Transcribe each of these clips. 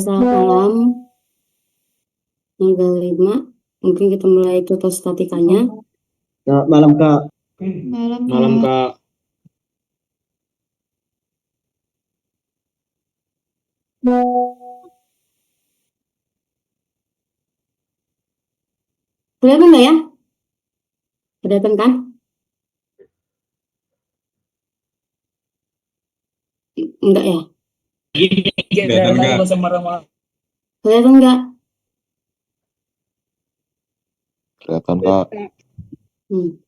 Malam, tanggal 5. Mungkin kita mulai tutor statikanya. Selamat malam Kak. Malam, Malam Kak. Kak. Kelihatan nggak ya? Kelihatan kan? Enggak ya? Kelihatan Kak. Kelihatan nggak? Kelihatan Kak. Hmm.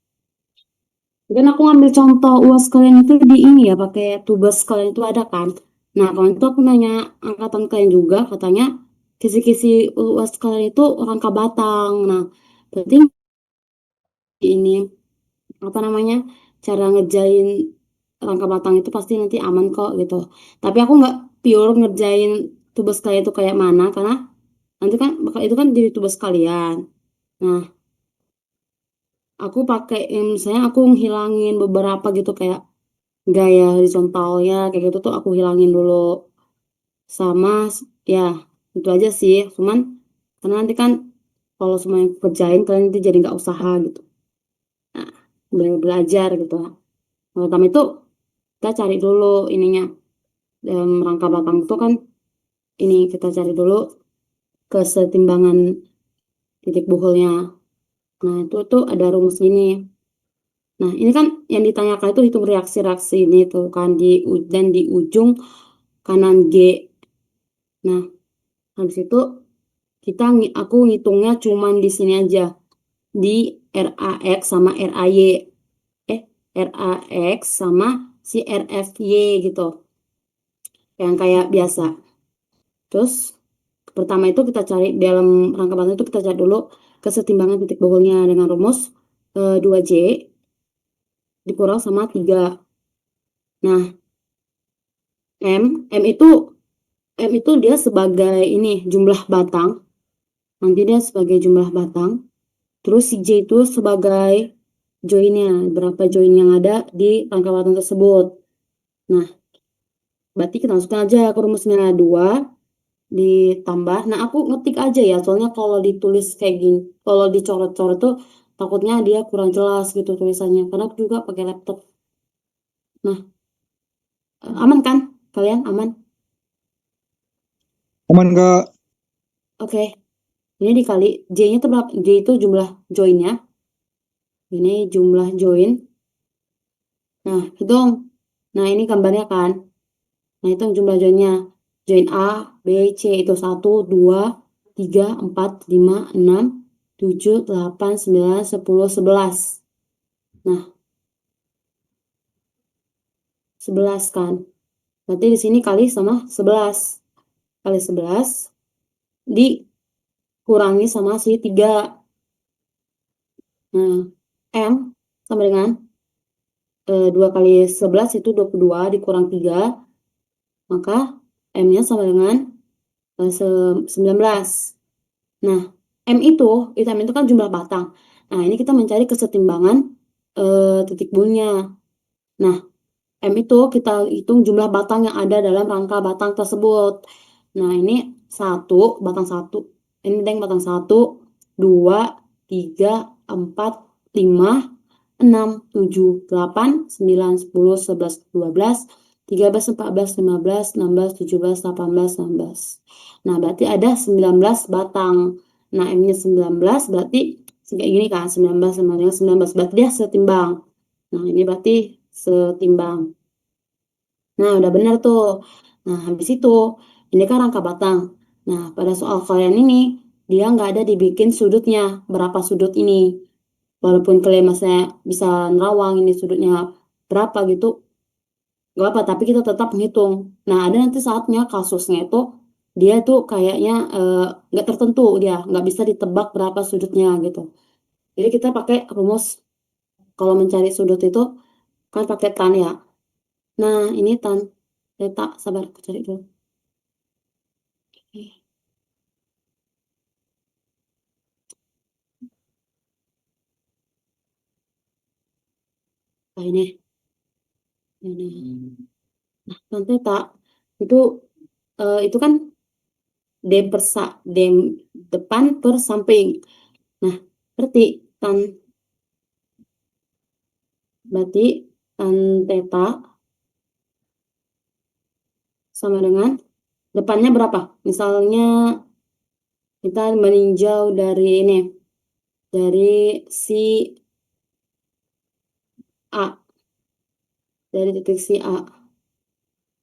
Kan aku ngambil contoh UAS kalian itu di ini ya, pakai tugas kalian itu ada kan? Nah, kemarin itu aku nanya angkatan kalian juga, katanya kisi-kisi UAS kalian itu Rangka Batang. Nah, berarti ini apa namanya, cara ngerjain Rangka Batang itu pasti nanti aman kok gitu. Tapi aku nggak pure ngerjain tugas kalian itu kayak mana, karena nanti kan itu kan jadi tugas kalian. Nah, aku pakai misalnya aku ngilangin beberapa gitu, kayak gaya horizontalnya kayak gitu tuh aku hilangin dulu. Sama ya, itu aja sih. Cuman karena nanti kan kalau semuanya aku kerjain, kalian nanti jadi nggak usaha gitu. Nah, belajar gitu. Nah, pertama itu kita cari dulu ininya, dalam rangka belakang itu kan, ini kita cari dulu kesetimbangan titik buhulnya. Nah, itu tuh ada rumus ini. Nah, ini kan yang ditanyakan itu hitung reaksi-reaksi ini tuh kan dan di ujung kanan G. Nah, habis itu aku ngitungnya cuman di sini aja, di RAX sama RAY. RAX sama si RFY gitu. Yang kayak biasa. Terus pertama itu kita cari dalam rangka bantu itu, kita cari dulu kesetimbangan titik buhulnya dengan rumus 2J dikurang sama 3. Nah, M M itu dia sebagai ini jumlah batang. Nanti dia sebagai jumlah batang. Terus si J itu sebagai joinnya, berapa join yang ada di rangka batang tersebut. Nah, berarti kita masukkan aja ke rumusnya 2 ditambah. Nah, aku ngetik aja ya, soalnya kalau ditulis kayak gini, kalau dicoret-coret tuh takutnya dia kurang jelas gitu tulisannya, karena aku juga pakai laptop. Nah, aman kan? Kalian aman? Aman Kak. Oke. Ini dikali J-nya tuh berapa? J itu jumlah joinnya. Ini jumlah join. Nah, hitung. Nah, ini gambarnya kan. Nah, itu jumlah joinnya. Join A, B, C itu 1, 2, 3, 4, 5, 6, 7, 8, 9, 10, 11. Nah, 11 kan. Berarti di sini kali sama 11. Kali 11 dikurangi sama si 3. Nah, M sama dengan 2 kali 11 itu 22 dikurang 3. Maka M-nya sama dengan 19. Nah, M itu kan jumlah batang. Nah, ini kita mencari kesetimbangan titik bunya. Nah, M itu kita hitung jumlah batang yang ada dalam rangka batang tersebut. Nah, ini batang satu. Ini batang 1, 2, 3, 4, 5, 6, 7, 8, 9, 10, 11, 12, 13, 14, 15, 16, 17, 18, 19. Nah, berarti ada 19 batang. Nah, M-nya 19 berarti kayak gini kan, 19 sama dengan 19. Berarti dia setimbang. Nah, ini berarti setimbang. Nah, udah benar tuh. Nah, habis itu, ini kan rangka batang. Nah, pada soal kalian ini, dia nggak ada dibikin sudutnya, berapa sudut ini. Walaupun kalian masih bisa nerawang ini sudutnya berapa gitu, nggak apa, tapi kita tetap menghitung. Nah, ada nanti saatnya kasusnya itu, dia tuh kayaknya nggak tertentu, dia nggak bisa ditebak berapa sudutnya gitu. Jadi kita pakai rumus, kalau mencari sudut itu, kan pakai tan ya. Nah, ini tan. Letak, sabar, aku cari dulu. Nah, ini. Nah, nanti tak itu kan D depan per samping. Nah, berarti tan theta sama dengan depannya berapa? Misalnya kita meninjau dari ini, dari si A, dari titik si A.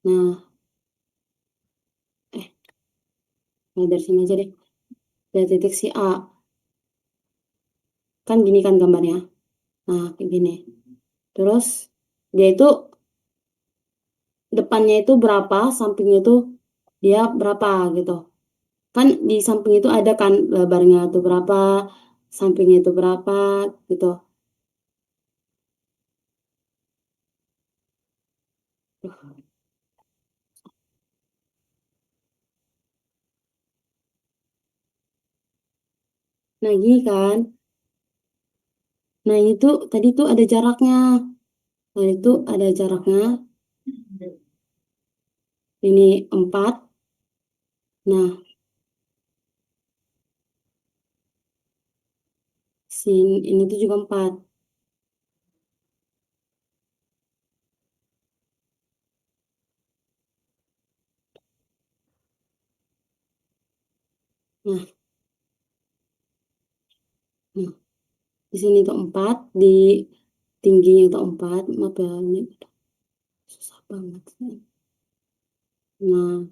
Nah, dari sini aja deh. Dari titik si A. Kan gini kan gambarnya. Nah, kayak gini. Terus dia itu depannya itu berapa, sampingnya itu dia berapa gitu. Kan di samping itu ada kan lebarnya itu berapa, sampingnya itu berapa gitu. Nah, gini kan. Nah, ini tuh tadi tuh ada jaraknya. Nah, itu ada jaraknya. Ini 4. Nah, ini tuh juga 4. Nah, nah, di sini tuh 4, di tingginya itu 4. Maaf ya, ini susah banget. Nah,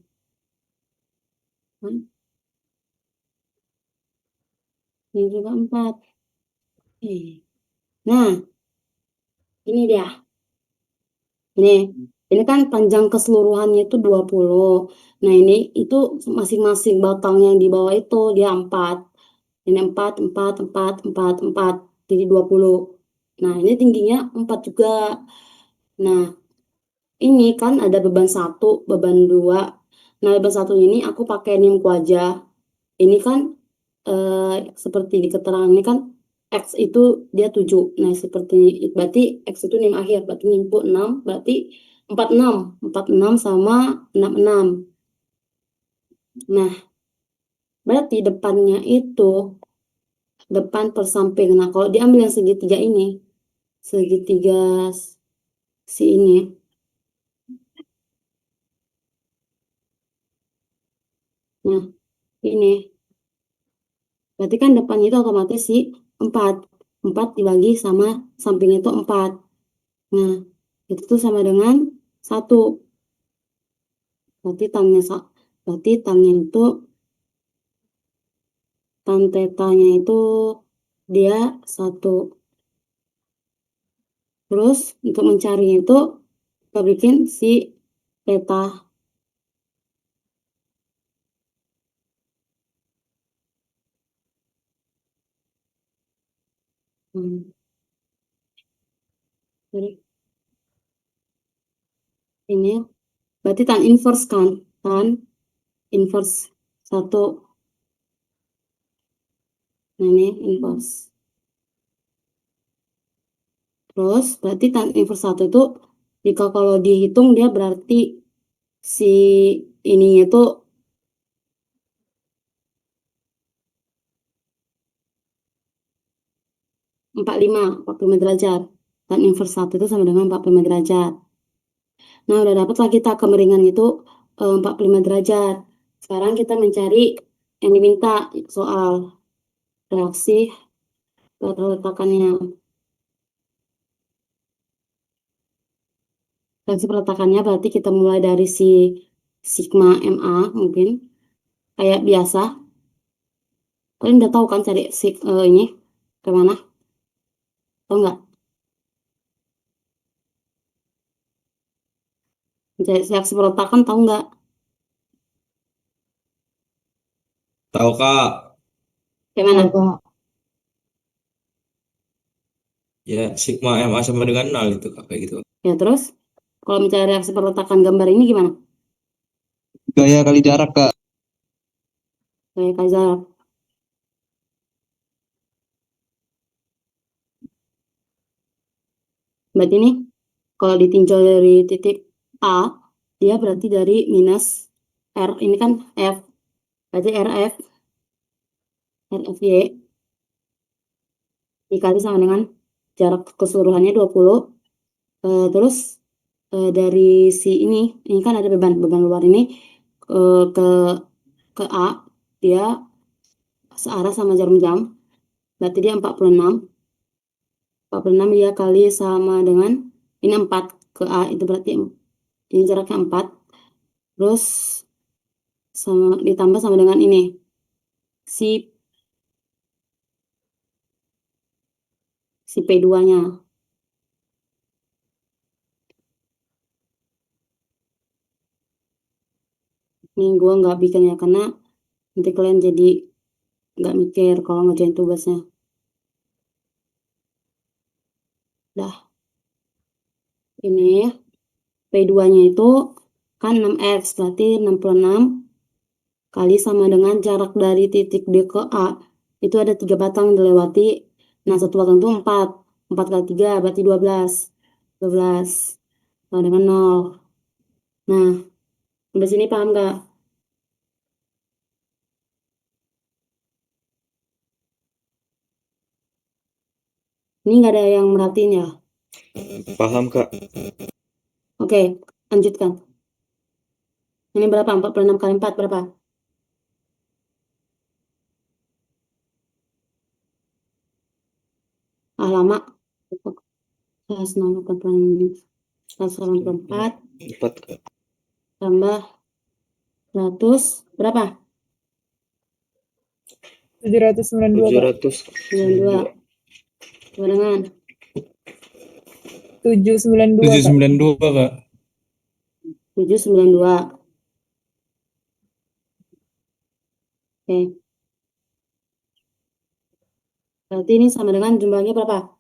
kan ini juga 4. Nah, ini dia. Ini kan panjang keseluruhannya itu 20. Nah, ini itu masing-masing batang yang di bawah itu dia 4. Ini 4, 4, 4, 4, 4. Jadi 20. Nah, ini tingginya 4 juga. Nah, ini kan ada beban 1, beban 2. Nah, beban 1 ini aku pakai nimku aja. Ini kan seperti di keterangan ini kan X itu dia 7. Nah, seperti berarti X itu nim akhir, berarti nimku 6, berarti 46. 46 sama 66. Nah, berarti depannya itu depan per samping. Nah, kalau diambil yang segitiga ini, segitiga si ini, nah ini, berarti kan depannya itu otomatis si 4. 4 dibagi sama samping itu 4. Nah, itu tuh sama dengan 1. Berarti tannya itu tan tetanya itu dia 1. Terus untuk mencari itu kita bikin si peta. Jadi ini berarti tan inverse kan? Tan inverse 1. Nah, ini inverse. Terus berarti tan inverse 1 itu jika kalau dihitung dia berarti si ininya itu 45 derajat. Tan inverse 1 itu sama dengan 45 derajat. Nah, udah dapatlah kita kemiringan itu 45 derajat. Sekarang kita mencari yang diminta soal reaksi peletakannya. Reaksi peletakannya berarti kita mulai dari si sigma MA mungkin kayak biasa. Kalian udah tahu kan cari ini kemana? Tahu nggak? Cari reaksi peletakan tahu nggak? Tahu Kak? Kayak mana? Ya sigma MA sama dengan 0 itu Kak kayak gitu. Ya terus kalau mencari reaksi peletakan gambar ini gimana? gaya kali jarak Kak. Kayak Kaiser. Berarti ini kalau ditinjau dari titik A, dia berarti dari minus R. Ini kan F. Berarti RFY dikali sama dengan jarak keseluruhannya 20. Terus dari si ini kan ada beban luar ini ke A, dia searah sama jarum jam, berarti dia 46. 46 dia kali sama dengan ini 4 ke A, itu berarti ini jaraknya 4. Terus sama ditambah sama dengan ini si P2-nya. Ini gue nggak bikin ya, karena nanti kalian jadi nggak mikir kalau ngerjain tugasnya. Dah, ini P2-nya itu kan 6X, berarti 66 kali sama dengan jarak dari titik D ke A. Itu ada 3 batang dilewati. Nah, 1 batang itu 4. 4 kali 3 berarti 12. 12 sama dengan 0. Nah, sampai sini paham nggak? Ini nggak ada yang merhatiin ya? Paham, Kak. Oke, lanjutkan. Ini berapa? 46 kali 4 berapa? Lama. 184 4, Kak. tambah 100 berapa? 792, Kak. 92 sama dengan 792, Kak. 792, Kak. 792. Oke. Berarti ini sama dengan jumlahnya berapa?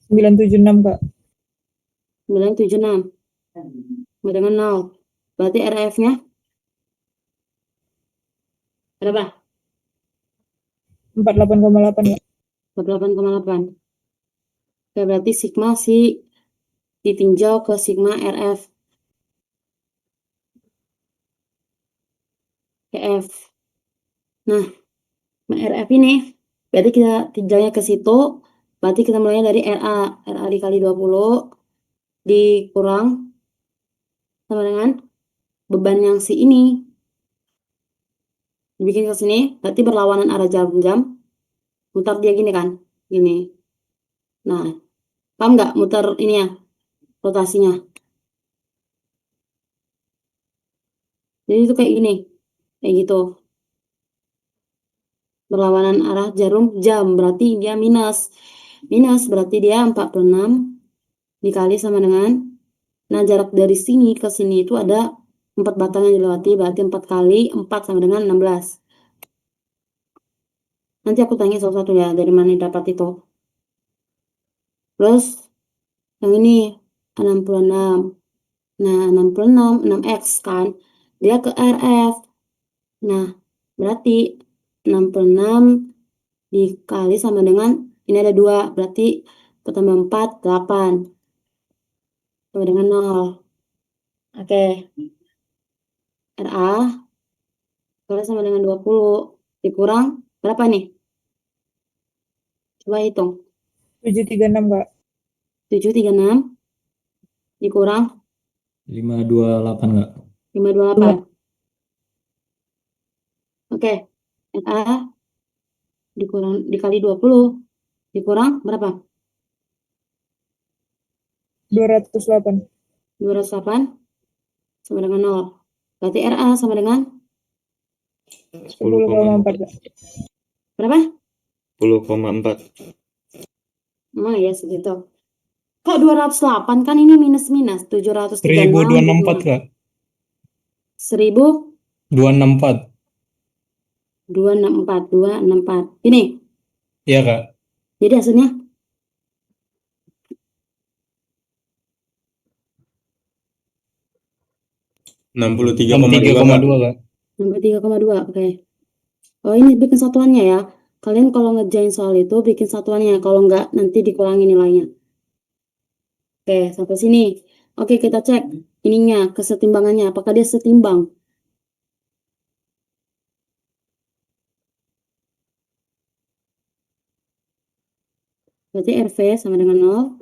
976, Kak. 976 sama dengan 0. Berarti RF-nya berapa? 48,8, Kak. 48,8. Oke, berarti sigma ditinjau ke sigma RF. RF. Nah, RF ini berarti kita tinjaunya ke situ. Berarti kita mulainya dari RA. RA dikali 20 dikurang sama dengan beban yang si ini. Dibikin ke sini, berarti berlawanan arah jarum jam. Mutar dia gini kan? Gini. Nah, paham nggak muter ini ya? Rotasinya. Jadi itu kayak gini. Kayak gitu. Berlawanan arah jarum jam, berarti dia minus. Minus berarti dia 46 dikali sama dengan, nah jarak dari sini ke sini itu ada 4 batang yang dilewati, berarti 4 kali 4 sama dengan 16. Nanti aku tanya satu-satu ya, dari mana dapat itu. Terus yang ini 66. Nah, 66, 6X kan. Dia ke RF. Nah, berarti 66 dikali sama dengan, ini ada 2, berarti pertambah 4, 8. Sama dengan 0. Oke. RA dikali sama dengan 20. Dikurang berapa nih? Coba hitung. 736, Kak. 736 dikurang 528, Kak. 528. Oke. RA dikali 20 dikurang berapa? 208. 208 sama dengan 0. Berarti RA sama dengan 10,4, Kak. berapa? 10,4. Oh ya segitu. Kok 208 kan ini minus-minus. 736 1264, Kak. 1264. 264. 264. Ini. Iya, Kak. Jadi hasilnya 63,2, Kak. 63,2. Oke. Oh ini bikin satuannya ya. Kalian kalau ngerjain soal itu bikin satuannya. Kalau enggak nanti dikurangi nilainya. Oke, sampai sini. Oke, kita cek ininya, kesetimbangannya. Apakah dia setimbang? Berarti RV sama dengan 0.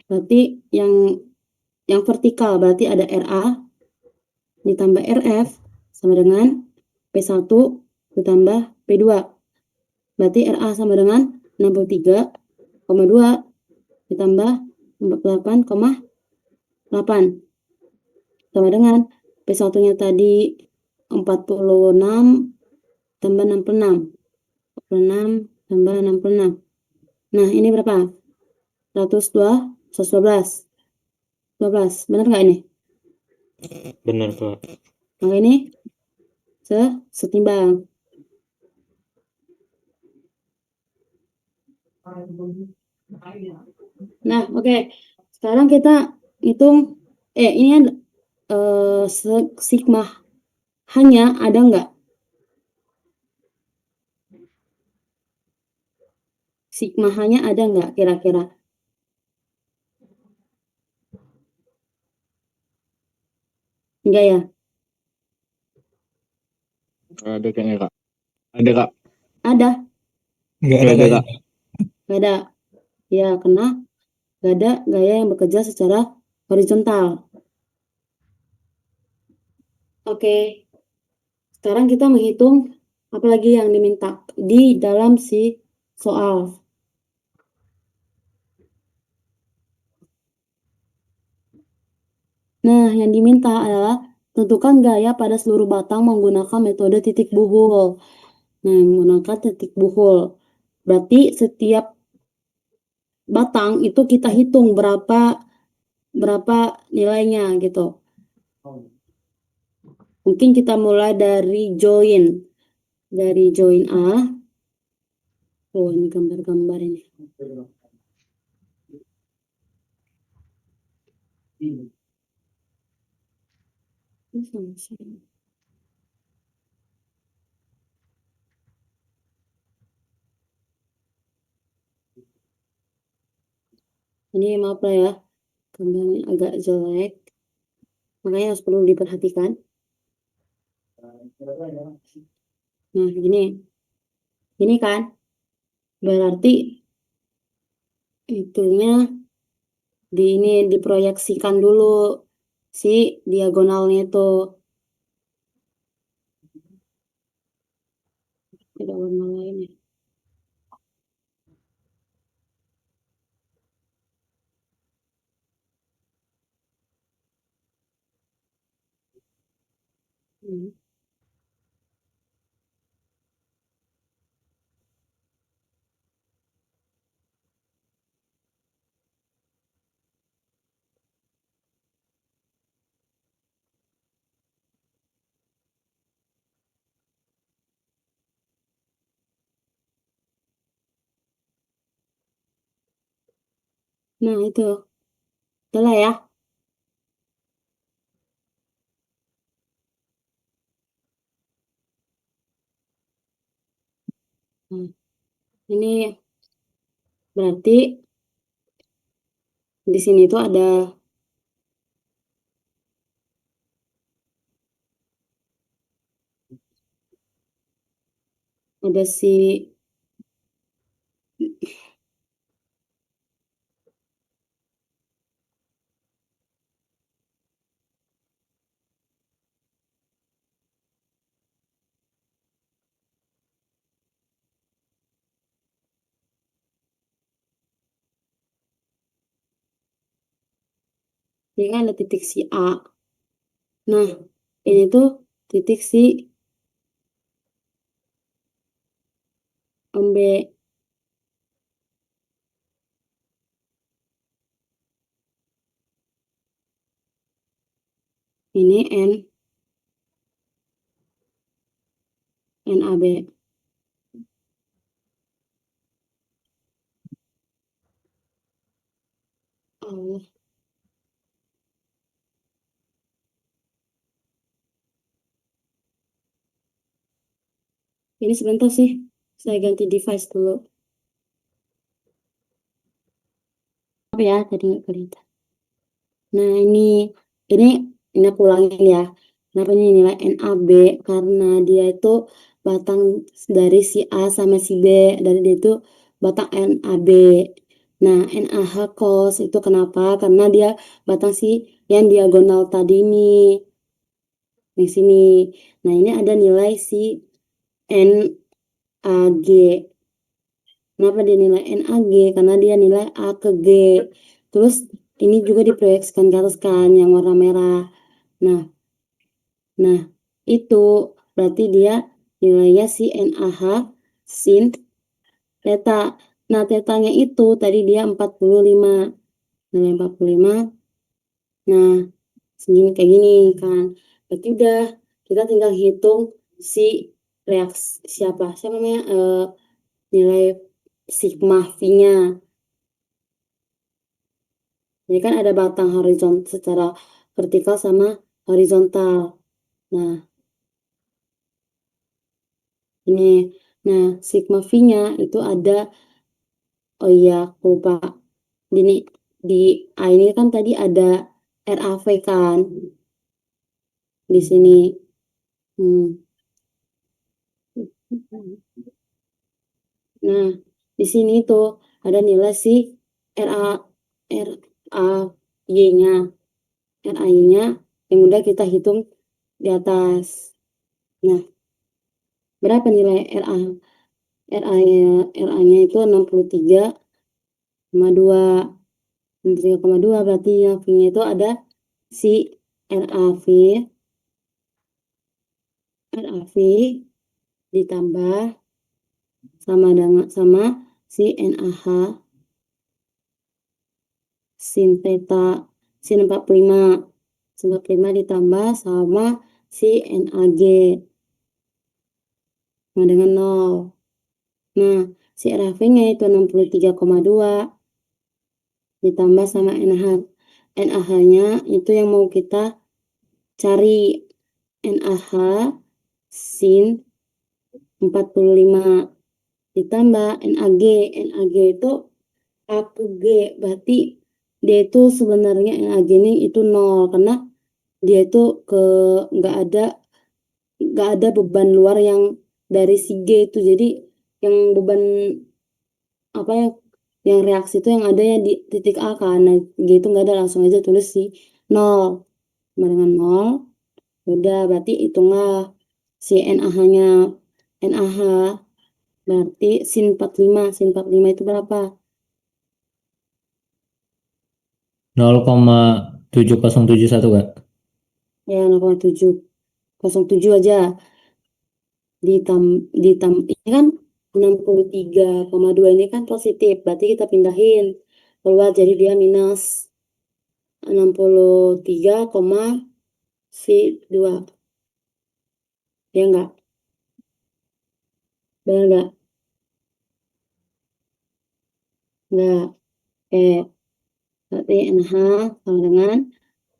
Berarti yang vertikal berarti ada RA ditambah RF sama dengan P1 ditambah P2. Berarti RA sama dengan 63,2 ditambah 48,8 sama dengan P1-nya tadi 46 tambah 66. 46 tambah 66. Nah, ini berapa? 102, 112. 12. Benar nggak ini? Benar, Kak. Maka ini setimbang. Nah, oke. Sekarang kita hitung ini sigma hanya ada nggak? Sigma hanya ada nggak kira-kira? Enggak ya? Ada kayaknya kak. Ada kak. Ada? Nggak ada Nggak ada, kayaknya. Kak. Nggak ada. Ya, karena nggak ada gaya yang bekerja secara horizontal. Oke. Sekarang kita menghitung apalagi yang diminta di dalam si soal. Nah, yang diminta adalah tentukan gaya pada seluruh batang menggunakan metode titik buhul. Nah, menggunakan titik buhul. Berarti setiap batang itu kita hitung berapa nilainya gitu. Mungkin kita mulai dari join. Dari join A. Oh, ini gambar-gambar ini. Ini sama saya. Ini maaf lah ya, gambarnya agak jelek. Makanya harus perlu diperhatikan. Nah, gini kan, berarti itunya diproyeksikan dulu si diagonalnya itu. Ada warna lain ya. Hmm. Nah, itu. Itulah ya. Nah, ini berarti di sini tuh ada si ini kan ada titik si A. Nah, ini tuh titik si B. Ini NAB. Allah. Ini sebentar sih, saya ganti device dulu. Apa ya, tadi nggak kelihatan. Nah, ini aku ulangin ya. Kenapa ini nilai NAB? Karena dia itu batang dari si A sama si B. Dari dia itu batang NAB. Nah, NaH cos itu kenapa? Karena dia batang si yang diagonal tadi nih. Di sini. Nah, ini ada nilai si NaG. Kenapa dia nilai NaG? Karena dia nilai A ke G. Terus ini juga diproyeksikan ke atas kan yang warna merah. Nah, itu berarti dia nilainya si NaH sin theta. Nah, tetanya itu tadi dia 45. Nilai 45. Nah, segini kayak gini kan. Berarti udah kita tinggal hitung si reaksi siapa namanya nilai sigma V-nya. Jadi kan ada batang horizontal secara vertikal sama horizontal. Nah, ini. Nah, sigma V-nya itu ada, oh iya, aku lupa. Di A ini kan tadi ada RAV kan. Di sini. Nah, di sini tuh ada nilai si RAY-nya. RAY-nya yang udah kita hitung di atas. Nah, berapa nilai RA-nya itu 63,2. 63,2 berarti yang V-nya itu ada si RAV ditambah sama si NaH sin theta sin 45 ditambah sama si NaG sama dengan 0. Nah, si RAV-nya itu 63,2 ditambah sama NaH-nya itu yang mau kita cari. NaH sin 45 ditambah NaG itu A ke G, berarti dia itu sebenarnya NaG ini itu 0 karena dia itu nggak ada beban luar yang dari si G itu. Jadi yang beban apa yang reaksi itu yang ada ya di titik A kan. Nah, G itu nggak ada, langsung aja tulis si 0 sama dengan 0. Udah, berarti hitunglah si NaH-nya. NaH berarti sin 45. Sin 45 itu berapa? 0,7071 Kak. Ya, 0,707 aja. Ini kan 63,2 ini kan positif. Berarti kita pindahin keluar jadi dia minus 63,2. Ya enggak? Benar enggak? Enggak. Berarti NH sama dengan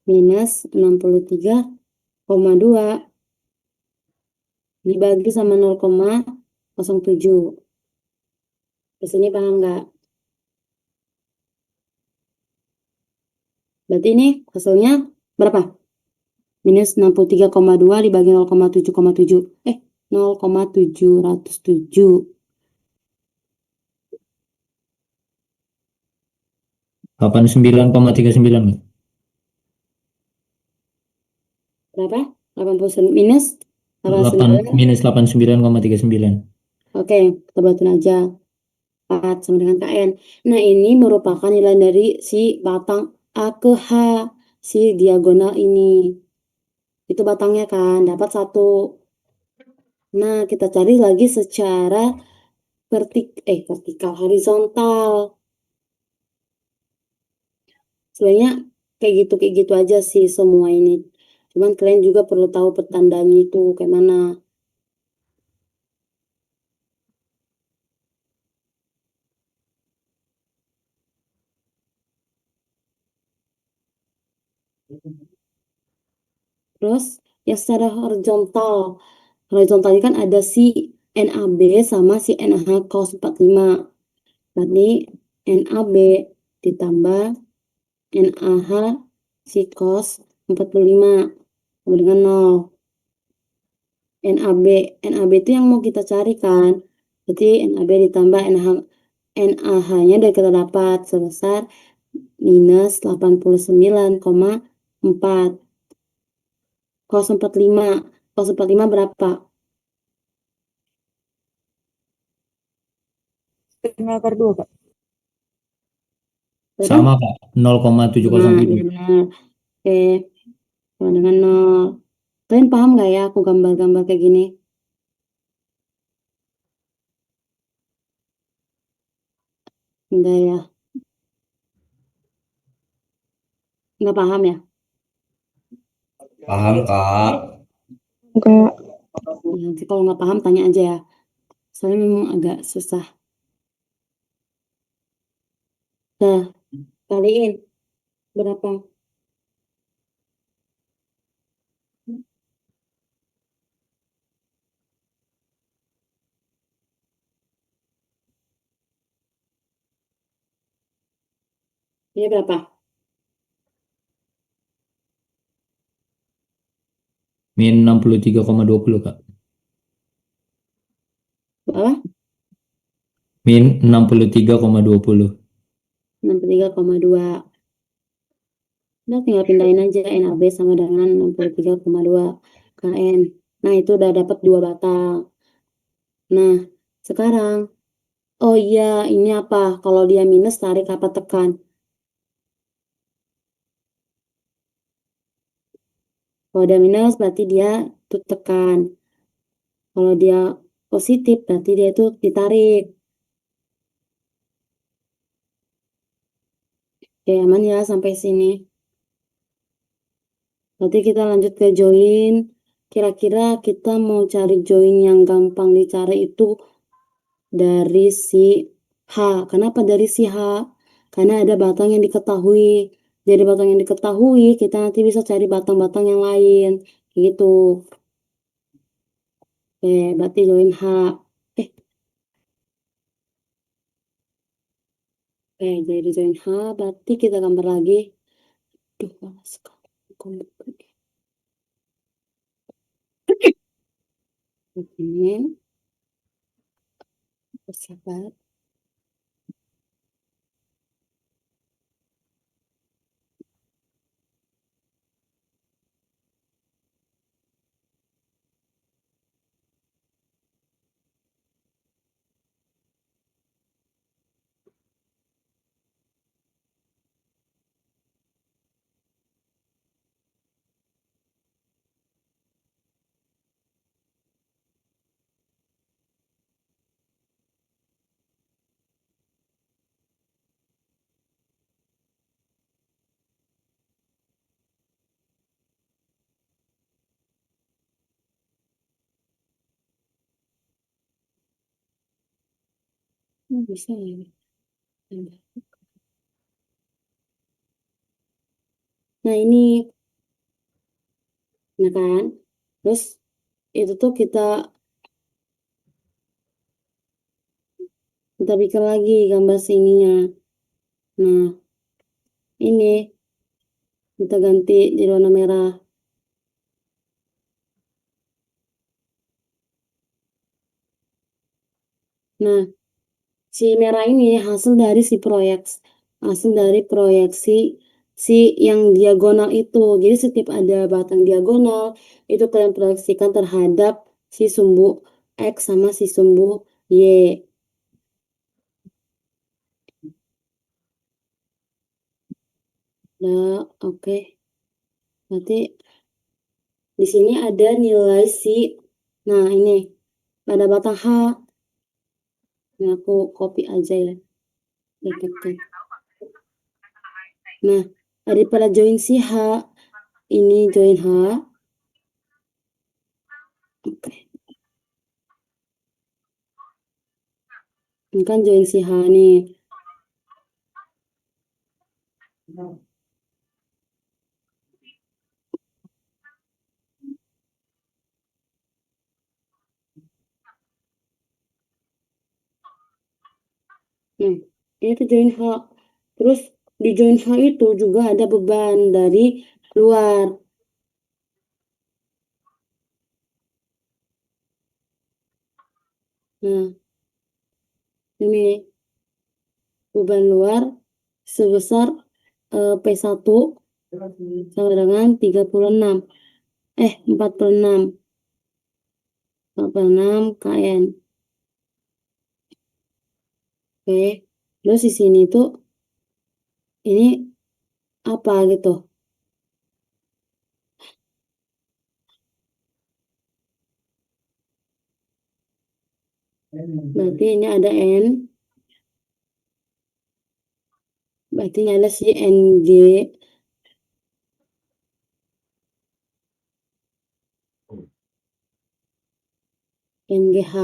minus 63,2 dibagi sama 0,07. Di sini paham enggak? Berarti ini hasilnya berapa? Minus 63,2 dibagi 0,7,7. 0,707. Delapan 89,39 Kak. Berapa? 80 minus 8 minus 89,39. Oke, kita buatin aja. 4 sama dengan KN. Nah, ini merupakan nilai dari si batang A ke H, si diagonal ini. Itu batangnya kan, dapat 1. Nah, kita cari lagi secara vertikal, horizontal. Sebenarnya kayak gitu aja sih semua ini. Cuman kalian juga perlu tahu pertandanya itu kayak mana. Terus ya secara horizontal. Horizontalnya kan ada si NaB sama si NaH cos 45. Berarti NaB ditambah NaH si cos 45 sama dengan 0. NaB itu yang mau kita cari kan. Berarti NaB ditambah NaH-nya dari kita dapat sebesar minus 89,4. 0,45 berapa? Setengah akar 2, Kak. Berapa? Sama Kak, 0,707. Iya benar. Oke, sama dengan 0. Kalian paham nggak ya aku gambar-gambar kayak gini? Enggak ya? Nggak paham ya? Paham, Kak. Enggak. Ya, nanti kalau nggak paham tanya aja ya. Soalnya memang agak susah. Nah, kaliin berapa? Ini berapa? Min 63,20 Kak. Berapa? Min 63,20. 63,2. Udah tinggal pindahin aja NaB sama dengan 63,2 KN. Nah, itu udah dapat 2 batang. Nah, sekarang, oh iya, ini apa? Kalau dia minus, tarik apa tekan? Kalau dia minus, berarti dia tuh tekan. Kalau dia positif, berarti dia itu ditarik. Oke, aman ya sampai sini. Berarti kita lanjut ke join. Kira-kira kita mau cari join yang gampang dicari itu dari si H. Kenapa dari si H? Karena ada batang yang diketahui. Dari batang yang diketahui, kita nanti bisa cari batang-batang yang lain. Gitu. Oke, berarti join H. Eh, jadi join H, berarti kita gambar lagi. Duh, malas sekali. Begini. Sabar. Bisa ya. Nah, ini, ya kan? Terus, itu tuh kita bikin lagi gambar sininya. Nah, ini kita ganti di warna merah. Nah, si merah ini hasil dari proyeksi si yang diagonal itu. Jadi setiap ada batang diagonal, itu kalian proyeksikan terhadap si sumbu X sama si sumbu Y. Nah, oke. Berarti di sini ada nilai nah ini, pada batang H. Ini aku copy aja ya. Dapatkan. Nah, daripada join si H, ini join H. Oke. Ini kan join si H nih. Nah, itu join H. Terus di join H itu juga ada beban dari luar. Nah, ini beban luar sebesar P1 sama dengan 46 kN. Oke, terus di sini tuh ini apa gitu? Berarti ini ada N. Berarti ini ada si NG. NGH.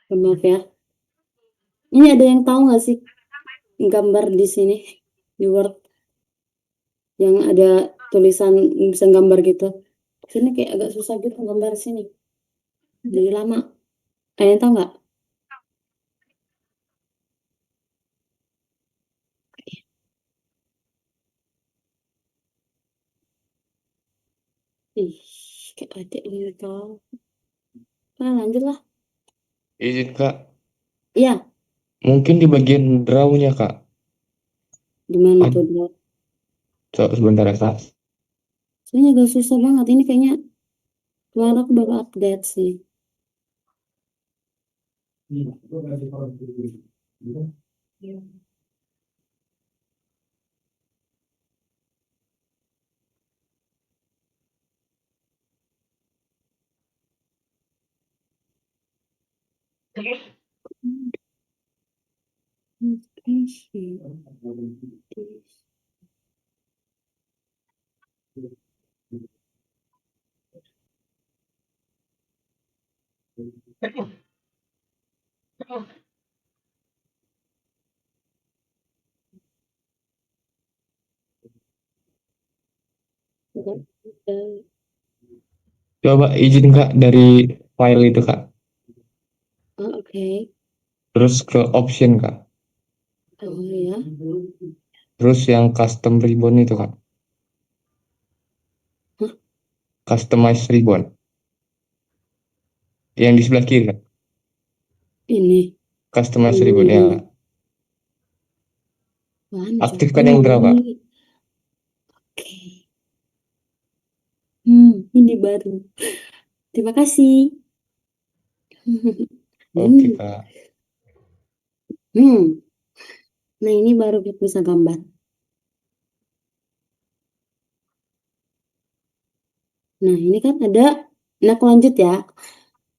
Maaf ya. Ini ada yang tahu nggak sih gambar di sini di Word yang ada tulisan bisa gambar gitu? Sini kayak agak susah gitu gambar sini. Jadi lama. Ada yang tahu nggak? Ih, kayak adik ini tahu. Nah, lanjut lah. Izin Kak, Iya, mungkin di bagian draw-nya Kak. gimana Ad- tuh dia? Coba sebentar ya Kak. Soalnya agak susah banget. Ini kayaknya kemarin aku baru update sih. Coba izin Kak dari file itu Kak. Oh, oke. Terus ke option Kak. Oh ya. Terus yang custom ribbon itu Kak. Hah? Customize ribbon. Yang di sebelah kiri Kak. Ini. Customize ribbon ya. Ini. Lanjut. Aktifkan yang berapa? Oke. Ini baru. Terima kasih. Oke, Hmm. Kak. Hmm. Nah, ini baru bisa gambar. Nah, ini kan ada. Nah, aku lanjut ya.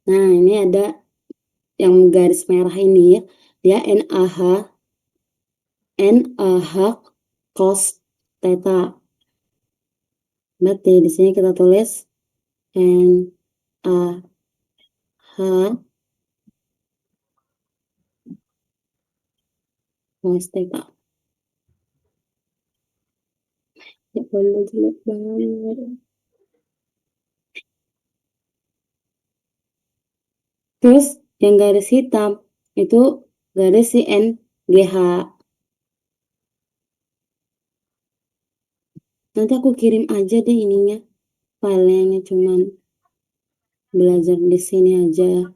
Nah, ini ada yang garis merah ini ya. Dia NaH cos theta. Berarti di sini kita tulis NaH cos theta. Ya Allah, jelek banget. Terus yang garis hitam itu garis si NGH. Nanti aku kirim aja deh ininya, filenya cuman belajar di sini aja.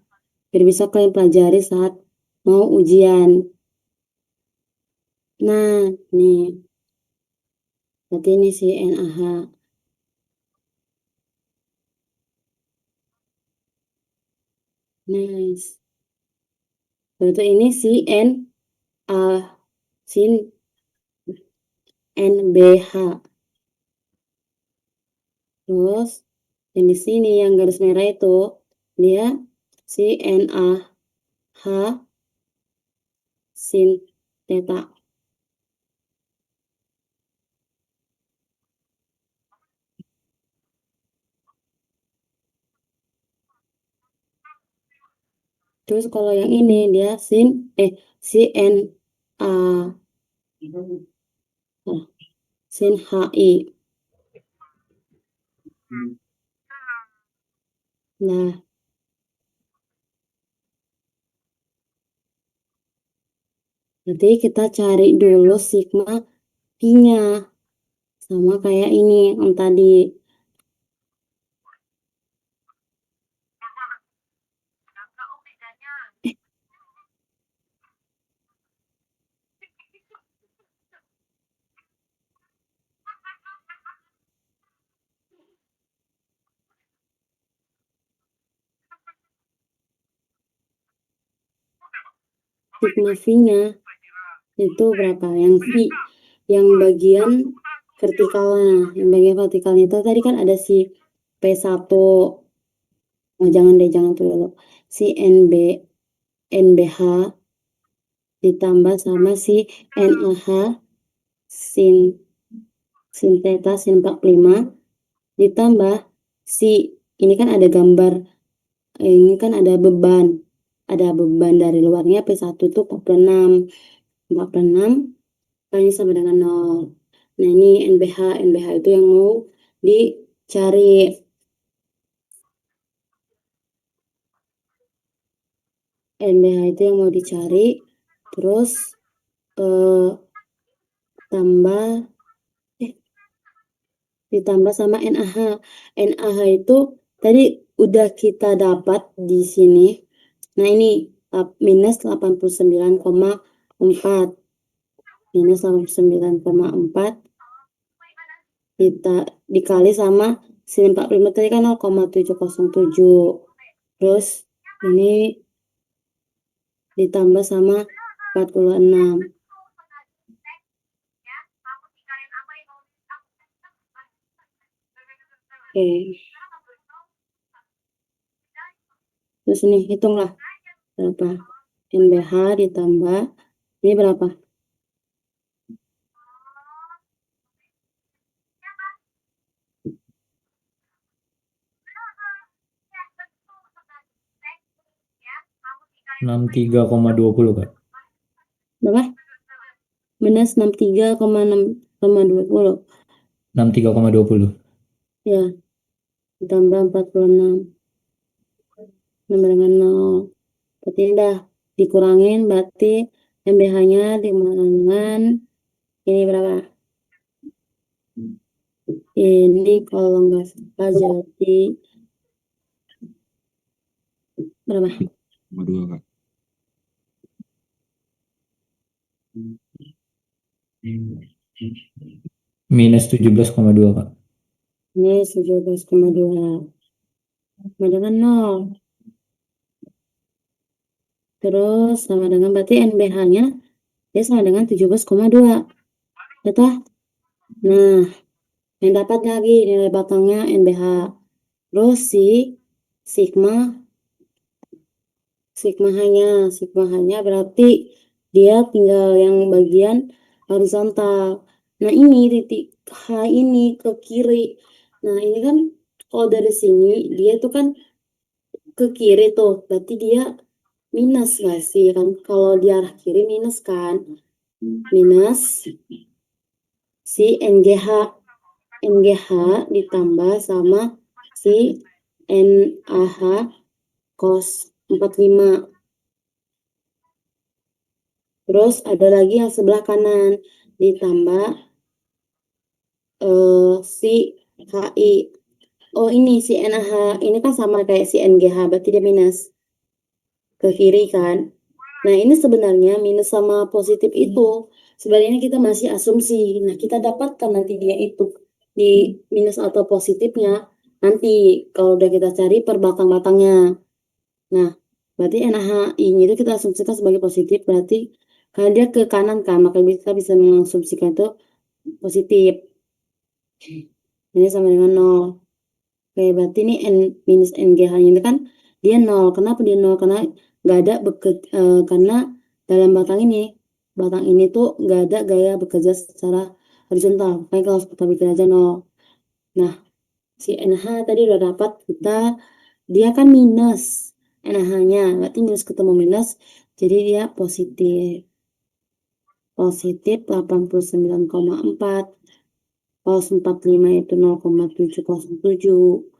Biar bisa kalian pelajari saat mau ujian. Nah, nih. Berarti ini si NaH. Nice. Berarti ini si sin NBH. Terus yang di sini yang garis merah itu dia si NaH sin theta. Terus kalau yang ini dia si A sin HI. Nah, nanti kita cari dulu sigma pi-nya. Sama kayak ini yang tadi. Sigma V-nya itu berapa? Yang V, yang bagian vertikalnya. Yang bagian vertikalnya itu tadi kan ada si P1. Oh, jangan deh, jangan tuh dulu. Si NBH ditambah sama si NaH sin theta sin 45 ditambah si ini kan ada gambar, ini kan ada beban dari luarnya P1 tuh 46 kali sama dengan 0. Nah, ini NBH itu yang mau dicari. NBH itu yang mau dicari, terus ditambah sama NaH. NaH itu tadi udah kita dapat di sini. Nah, ini minus 89,4. Minus 89,4 kita dikali sama sin 45 tadi kan 0,707. Terus ini ditambah sama 46. Oke. Terus ini hitunglah berapa. NBH ditambah ini berapa? Enam tiga koma 20 Kak. Berapa? Minus 63,20. 63,20. Ya, ditambah 46. Sama dengan 0. Berarti ini udah dikurangin, berarti MBH-nya dengan ini berapa? Ini kalau nggak salah jadi berapa? 2, Kak. Minus 17,2 Kak. Ini 17,2 sama dengan 0. Terus sama dengan berarti NBH-nya dia sama dengan 17,2. Betul? Nah, yang dapat lagi nilai batangnya NBH. Terus si sigma hanya berarti dia tinggal yang bagian horizontal. Nah, ini titik H ini ke kiri. Nah, ini kan kalau dari sini dia itu kan ke kiri tuh, berarti dia minus nggak sih kan? Kalau di arah kiri minus kan? Minus si NGH ditambah sama si NAH cos 45. Terus ada lagi yang sebelah kanan ditambah si HI. Oh, ini si NAH ini kan sama kayak si NGH, berarti dia minus ke kiri kan. Nah, ini sebenarnya minus sama positif itu sebenarnya kita masih asumsi. Nah, kita dapatkan nanti dia itu di minus atau positifnya nanti kalau udah kita cari per batang-batangnya. Nah, berarti NaHi-nya itu kita asumsikan sebagai positif, berarti karena dia ke kanan kan, maka kita bisa mengasumsikan itu positif. Ini sama dengan 0. Oke, berarti ini N minus NGH-nya itu kan dia 0. Kenapa dia 0? Karena nggak ada karena dalam batang ini tuh nggak ada gaya bekerja secara horizontal. Makanya kalau kita bikin aja 0. Nah, si NH tadi udah dapat dia kan minus NH-nya, berarti minus ketemu minus, jadi dia positif. Positif 89,4. Cos 45 itu 0,707.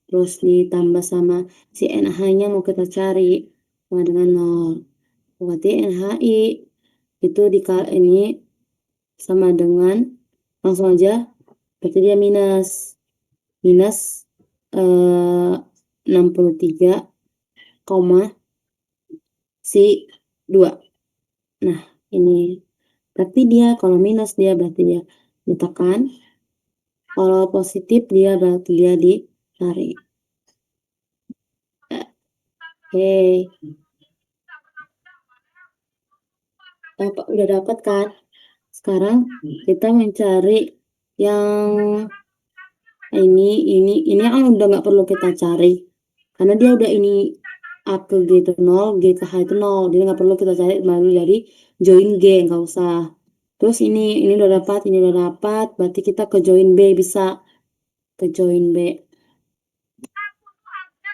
Terus ditambah sama si NH-nya mau kita cari sama dengan 0. Berarti NHI itu ini sama dengan langsung aja berarti dia minus 63, si 2. Nah, ini berarti dia kalau minus dia berarti dia ditekan, kalau positif dia berarti dia ditarik. Oke, udah dapat kan? Sekarang kita mencari yang ini kan udah nggak perlu kita cari karena dia udah ini A ke G itu 0, G ke H itu 0, jadi nggak perlu kita cari baru dari join G, nggak usah. Terus ini udah dapat, berarti kita ke join B, bisa ke join B.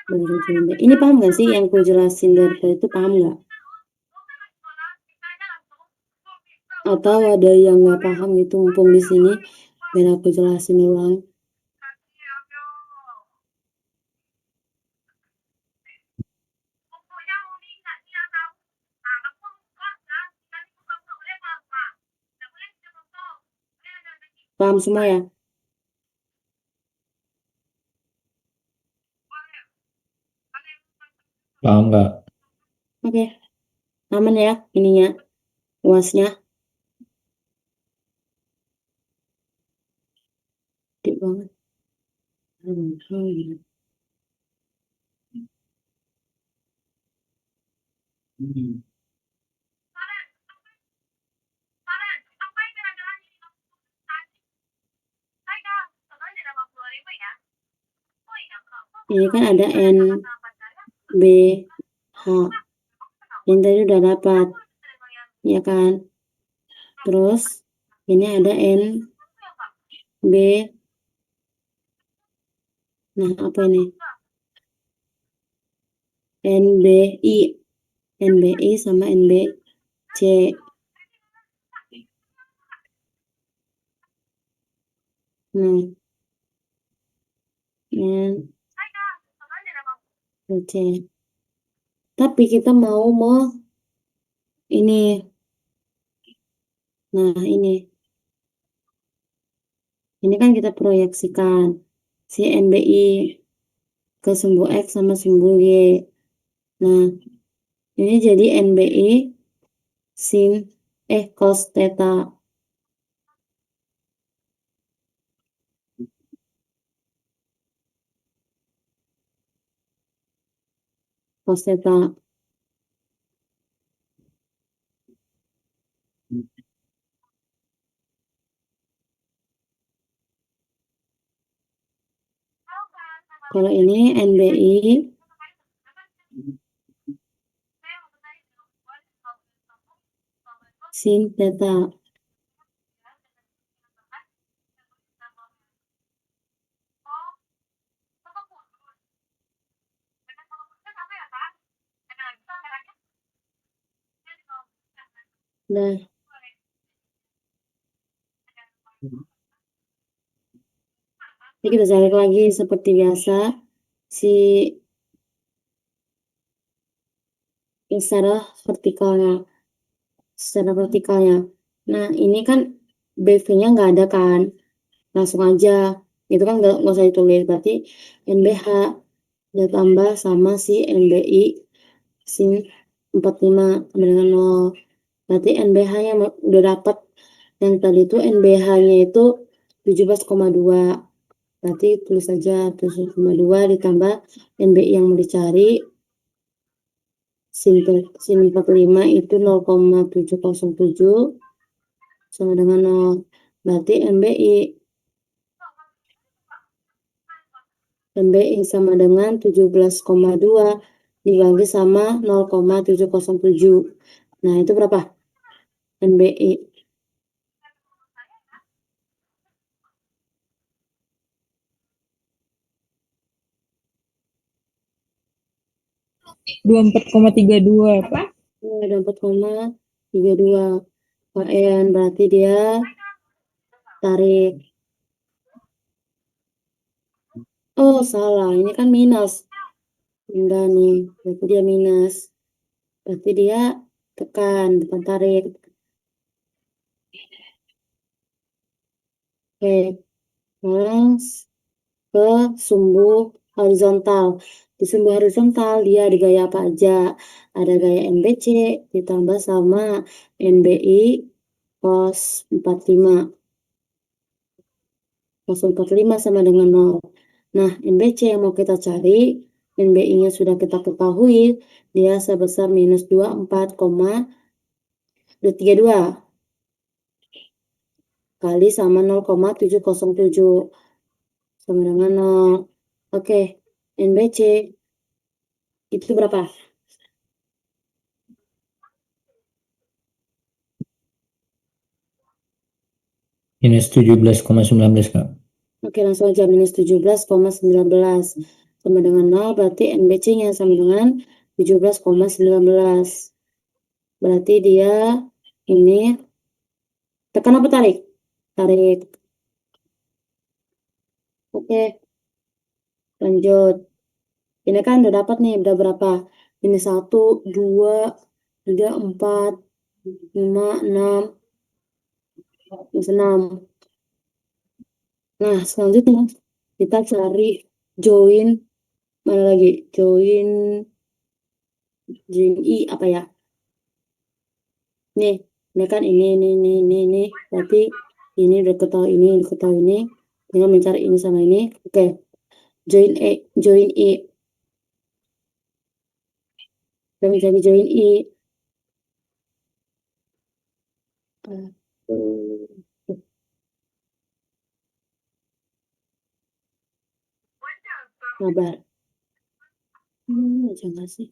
Baru join B. Ini paham nggak sih yang aku jelasin dari tadi itu, paham nggak? Atau ada yang nggak paham gitu mumpung di sini, biar aku jelasin ulang. Paham semua ya? Paham nggak? Oke, aman ya ininya, UASnya. Gede banget. Ini kan ada NBH. Yang tadi udah dapat, ya kan? Terus ini ada NB. Nah, apa ini? NBI sama NBC. Nah, NBC. Tapi kita mau ini. Nah, ini kan kita proyeksikan si NBI ke sumbu X sama sumbu Y. Nah, ini jadi NBI sin cos theta. cos theta. Kalau ini NBI sin theta. Nah, ini kita cari lagi seperti biasa si secara vertikalnya. Nah, ini kan BV-nya nggak ada kan, langsung aja. Itu kan nggak usah ditulis, berarti NBH ditambah sama si NBI sin 45 sama dengan 0. Berarti NBH-nya udah dapat. Yang tadi itu NBH-nya itu 17,2. Berarti tulis saja 17,2 ditambah NBI yang mau dicari sin 45 itu 0,707 sama dengan 0. Berarti NBI sama dengan 17,2 dibagi sama 0,707. Nah, itu berapa? NBI 24,32 Pak. 24,32 KN, berarti dia tarik. Oh, salah. Ini kan minus. Enggak nih. Berarti dia minus. Berarti dia tekan, bukan tarik. Oke. Sekarang ke sumbu horizontal. Di sumbu horizontal dia ada gaya apa aja? Ada gaya NBC ditambah sama NBI cos 45. Cos 45 sama dengan 0. Nah, NBC yang mau kita cari, NBI-nya sudah kita ketahui, dia sebesar minus 24,32 kali sama 0,707 sama dengan 0. Oke, NBC itu berapa? Minus 17,19 Kak. Oke, langsung aja minus 17,19 sama dengan 0, berarti NBC-nya sama dengan 17,19. Berarti dia ini tekan apa tarik? Tarik. Oke, lanjut. Ini kan udah dapat nih, udah berapa? Ini 1, 2, 3, 4, 5, 6, 6. Nah, selanjutnya kita cari join, mana lagi? Join I apa ya? Nih, ini kan ini. Berarti ini udah ketahui ini. Tinggal mencari ini sama ini. Oke, join I. Kita mencari join I. Sabar. Jangan sih.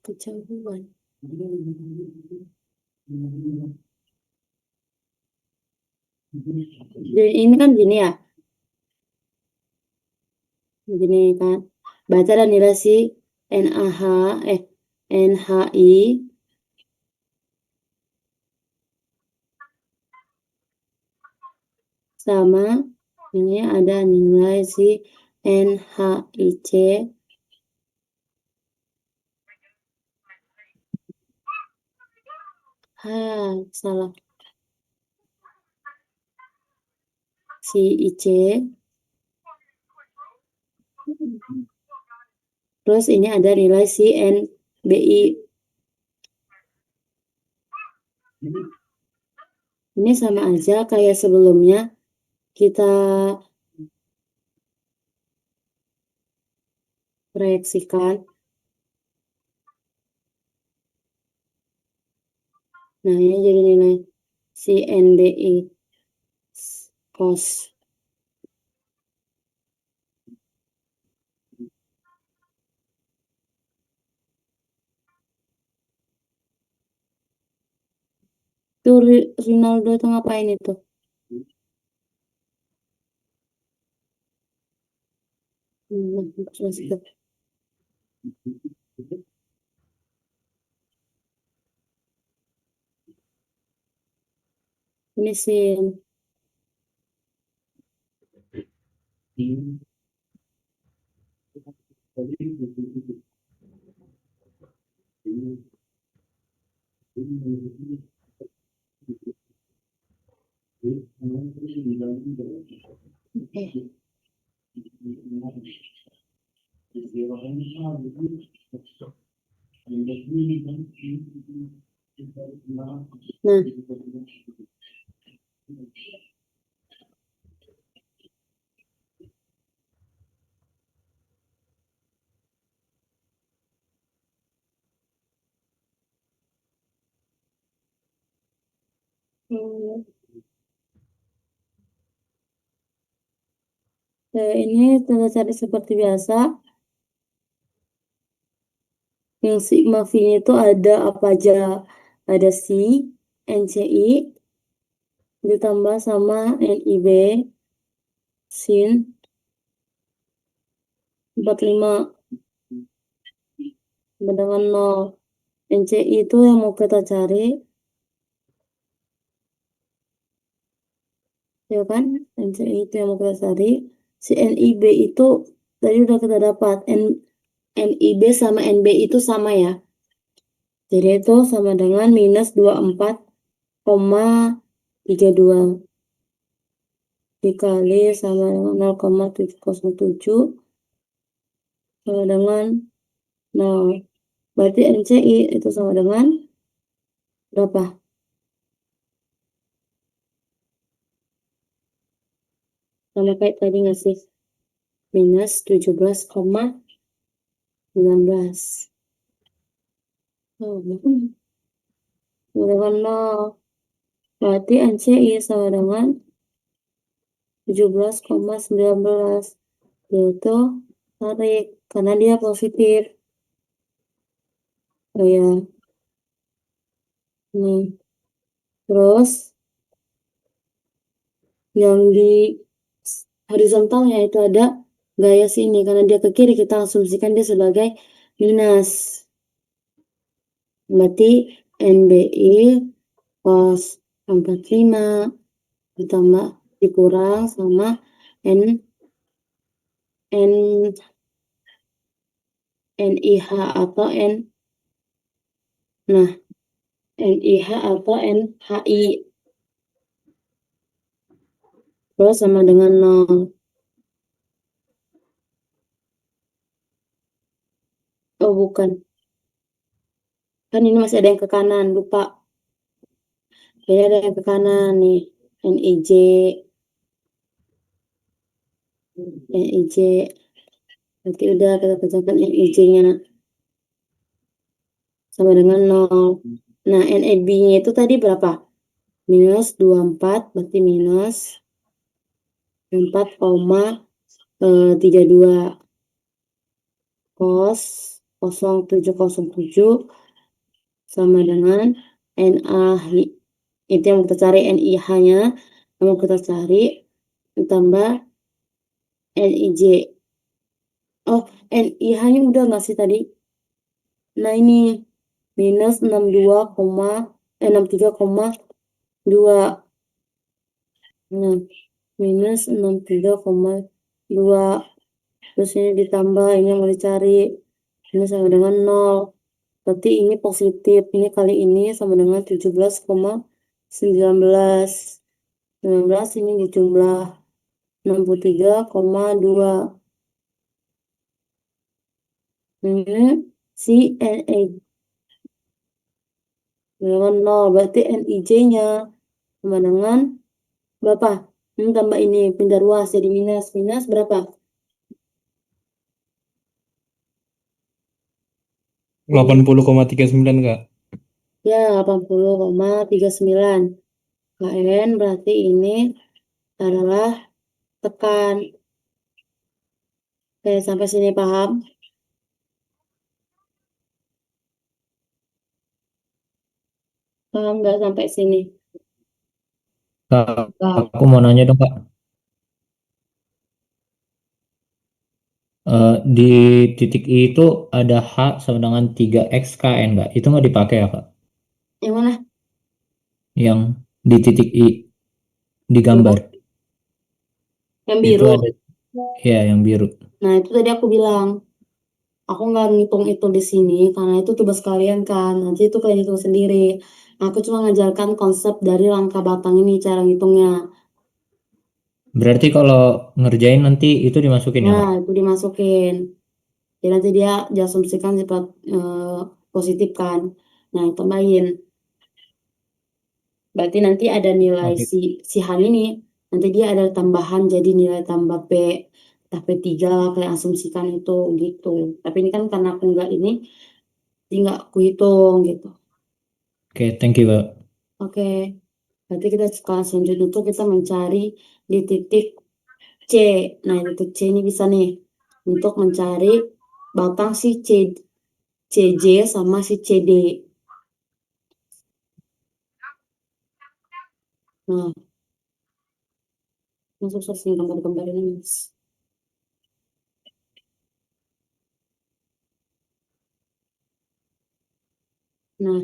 Kejauhan. Jadi ini kan gini ya. Begini kan. Baca dan nilai si NHI sama ini ada nilai si NHIC salah si IC terus ini ada nilai si NBI. Ini sama aja kayak sebelumnya kita proyeksikan. Nah, ini jadi nilai si NBI cos. Tuh Rinaldo itu ngapain itu? Terus itu. Ini sin. Oke. Nah, ini kita cari seperti biasa. Yang sigma V-nya itu ada apa aja? Ada C, NCI, ditambah sama NIB, sin 45 dengan 0. NCI itu yang mau kita cari, ya kan? NCI itu yang mau kita cari. Si NIB itu tadi udah kita dapat. NIB sama NB itu sama ya. Jadi itu sama dengan minus 24,32 dikali sama dengan 0,707 sama dengan 0. Berarti NCI itu sama dengan berapa? Sama kayak tadi nggak sih? Minus 17,19. Oh, sama dengan 0. Berarti NCI sama dengan 17,19. Yaitu tarik. Karena dia positif. Oh ya. Nih. Terus yang di horizontalnya itu ada gaya sini. Karena dia ke kiri, kita asumsikan dia sebagai minus. Berarti NBI cos 45 ditambah dikurang sama NIH atau NIH atau NHI. Terus sama dengan 0. Oh, bukan. Kan ini masih ada yang ke kanan, lupa. Jadi ada yang ke kanan nih. NIJ. NIJ. Berarti udah kita kerjakan NIJ-nya. Sama dengan 0. Nah, NAB-nya itu tadi berapa? Minus 24, berarti minus 4,32 cos 0707 sama dengan NAH. Itu yang kita cari, NIH-nya yang mau kita cari ditambah NIJ. Oh, NIH-nya udah nggak sih tadi? Nah, ini minus 63,2. Nah, minus 63,2. Terus ini ditambah, ini yang mau dicari. Ini sama dengan 0. Berarti ini positif. Ini kali ini sama dengan 17,19. 19 ini dijumlah 63,2. Ini si NA dengan 0. Berarti NIJ-nya sama dengan berapa? Ini tambah ini, pindah ruas jadi minus. Minus berapa? 80,39 Kak. Ya, 80,39. KN berarti ini adalah tekan. Oke, sampai sini paham? Paham nggak sampai sini? Kak, aku mau nanya dong Kak. Di titik I itu ada H sama dengan 3X KN nggak? Itu nggak dipakai ya Kak? Yang mana? Yang di titik I di gambar. Yang Itu biru. ada ya yang biru. Nah, itu tadi aku bilang. Aku nggak ngitung itu di sini karena itu tugas kalian kan. Nanti itu kalian hitung sendiri. Aku cuma ngajarkan konsep dari langkah batang ini cara ngitungnya. Berarti kalau ngerjain nanti itu dimasukin ya Nah, Kak? itu dimasukin. Jadi nanti dia diasumsikan sifat positif kan. Nah, tambahin. Berarti nanti ada nilai Oke. si Han ini. Nanti dia ada tambahan jadi nilai tambah P. Entah P3 lah kayak asumsikan itu gitu. Tapi ini kan karena aku nggak ini, jadi nggak aku hitung gitu. Oke, thank you Kak. Oke. Berarti kita sekarang selanjutnya itu kita mencari di titik C. Nah, di titik C ini bisa nih untuk mencari batang si CJ sama si CD. Nah, ini susah sih gambar-gambar ini, Mas. Nah,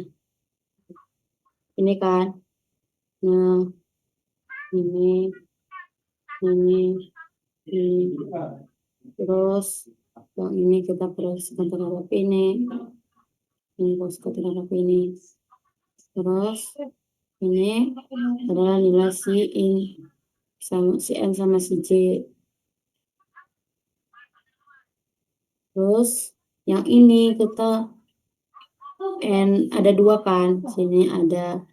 ini kan. Nah, ini, ini. Terus, yang ini kita proyeksikan terhadap ini. Ini proyeksikan terhadap ini. Terus, ini adalah nilai si ini. Sama si N sama si J. Terus yang ini kita N ada dua kan, sini ada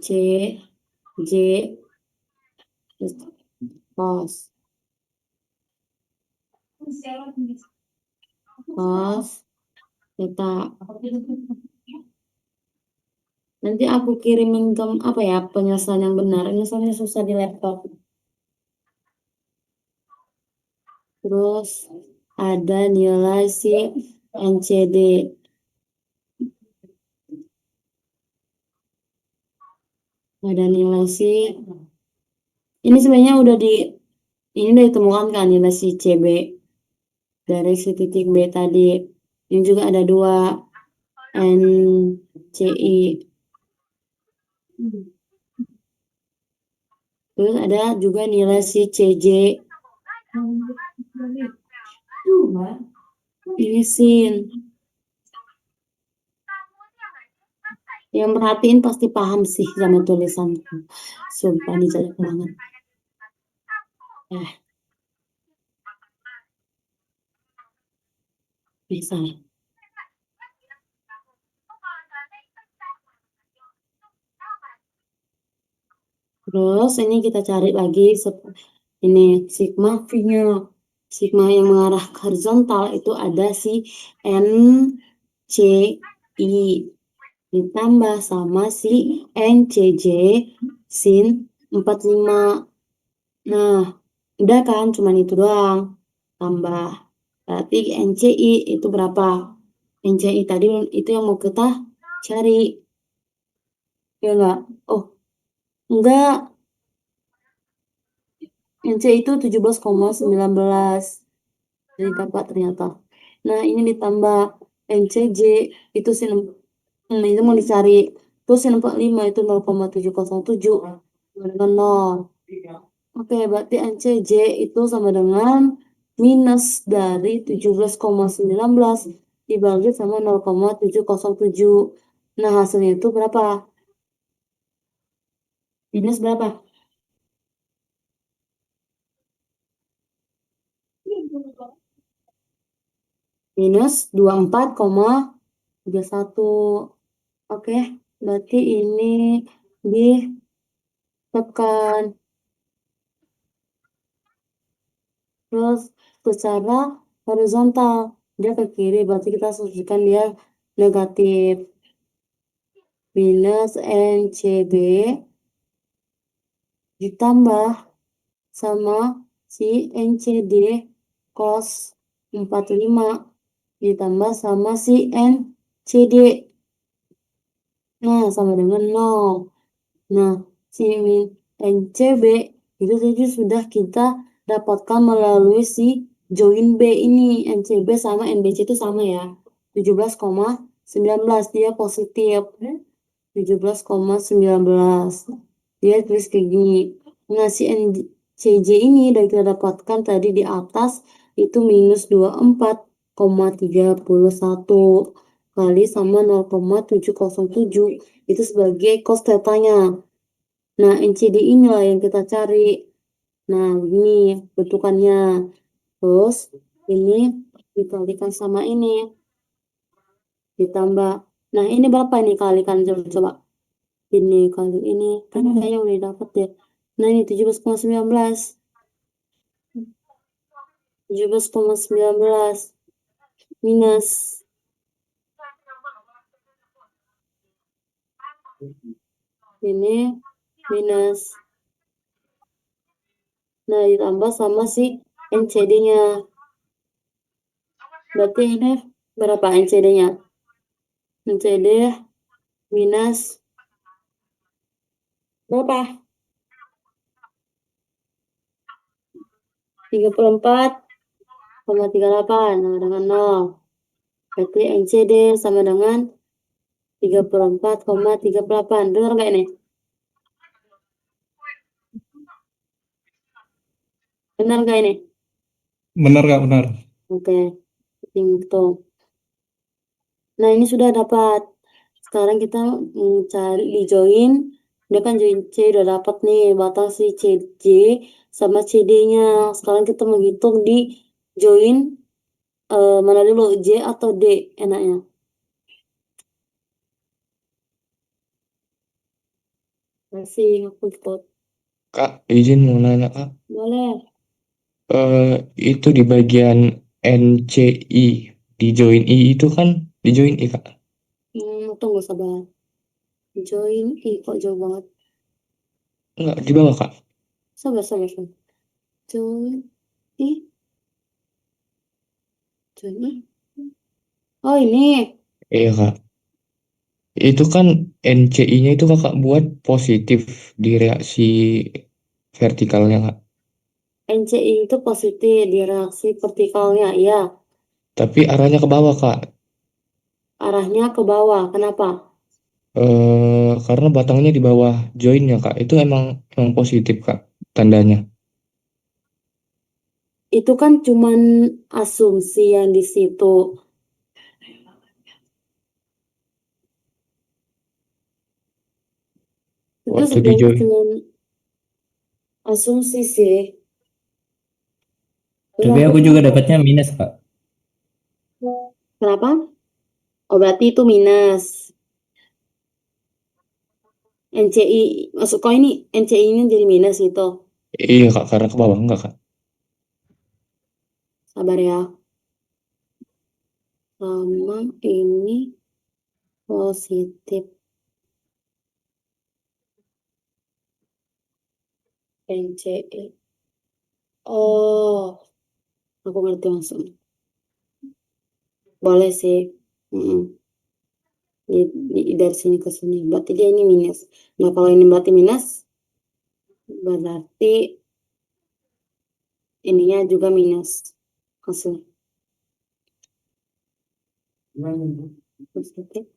C, J, terus cos, theta. Nanti aku kirimin ke apa ya penyelesaian yang benar. Ini soalnya susah di laptop. Terus ada nilai si NCD. Ada nilai si ini sebenarnya ini udah ditemukan kan nilai si CB dari si titik B tadi. Ini juga ada dua NCI. Terus ada juga nilai si CJ. Ini sin. Yang merhatiin pasti paham sih sama tulisanku. Sumpah ini jelek banget. Misal. Terus ini kita cari lagi ini sigma V-nya. Sigma yang mengarah ke horizontal itu ada si NCI ditambah sama si NCJ sin 45. Nah, udah kan cuman itu doang. Tambah. Berarti NCI itu berapa? NCI tadi itu yang mau kita cari. Ya enggak? Oh, enggak. NC itu 17,19. Jadi dapat ternyata. Nah, ini ditambah NCJ itu itu mau dicari. Terus sin 45 itu 0,707 dengan 0. Oke, berarti NCJ itu sama dengan minus dari 17,19 dibagi sama 0,707. Nah, hasilnya itu berapa? Minus berapa? Minus 24,31. Oke, berarti ini ditekan. Terus secara horizontal. dia ke kiri, berarti kita asumsikan dia negatif. Minus NCB ditambah sama si NCD cos 45 ditambah sama si NCD. Nah, sama dengan 0. Nah, si NCB itu tadi sudah kita dapatkan melalui si join B ini. NCB sama NBC itu sama ya. 17,19 dia positif. 17,19. Dia tulis kayak gini. Nah, si NCJ ini udah kita dapatkan tadi di atas itu minus 24,31 kali sama 0,707 itu sebagai cos tetanya. Nah, NCD inilah yang kita cari. Nah, ini bentukannya. Terus ini dikalikan sama ini ditambah. Nah, ini berapa ini kalikan coba. Ini kali ini kan kayaknya udah dapet ya. Nah, ini 17,19. 17,19 minus ini minus. Nah, ditambah sama si NCD-nya. Berarti ini berapa NCD-nya? NCD minus berapa? 34,38 sama dengan 0. Berarti NCD sama dengan 34,38. Dengar nggak ini? Benar nggak ini? Benar nggak benar? Oke, hitung. Nah, ini sudah dapat. Sekarang kita cari di join. Dia kan join C udah dapat nih batang si CJ sama CD-nya. Sekarang kita menghitung di join mana dulu, J atau D enaknya? Masih aku ikut. Kak, izin mau nanya Kak. Boleh. Itu di bagian NCI di join I itu kan di join I Kak. Tunggu sabar. Join kok jauh banget. Enggak di bawah Kak. Sabar. Join join Oh, ini. Iya Kak. Itu kan NCI-nya itu Kakak buat positif di reaksi vertikalnya Kak. NCI itu positif di reaksi vertikalnya, ya. Tapi arahnya ke bawah Kak. Arahnya ke bawah. Kenapa? Karena batangnya di bawah joinnya Kak. Itu emang positif Kak tandanya. Itu kan cuman asumsi yang di situ. Itu Waktu di sebenarnya join. cuman asumsi sih. Terus Tapi aku juga dapatnya minus, Kak. kenapa? Oh, berarti itu minus. NCI, masuk kok ini NCI ini jadi minus itu. Iya Kak, karena ke bawah enggak Kak. Sabar ya. Sama ini positif. NCI. Oh, aku ngerti langsung. Boleh sih. Mm-mm. Dari sini ke sini. Berarti dia ini minus. Nah, kalau ini berarti minus, berarti ininya juga minus. Hasil. Positif.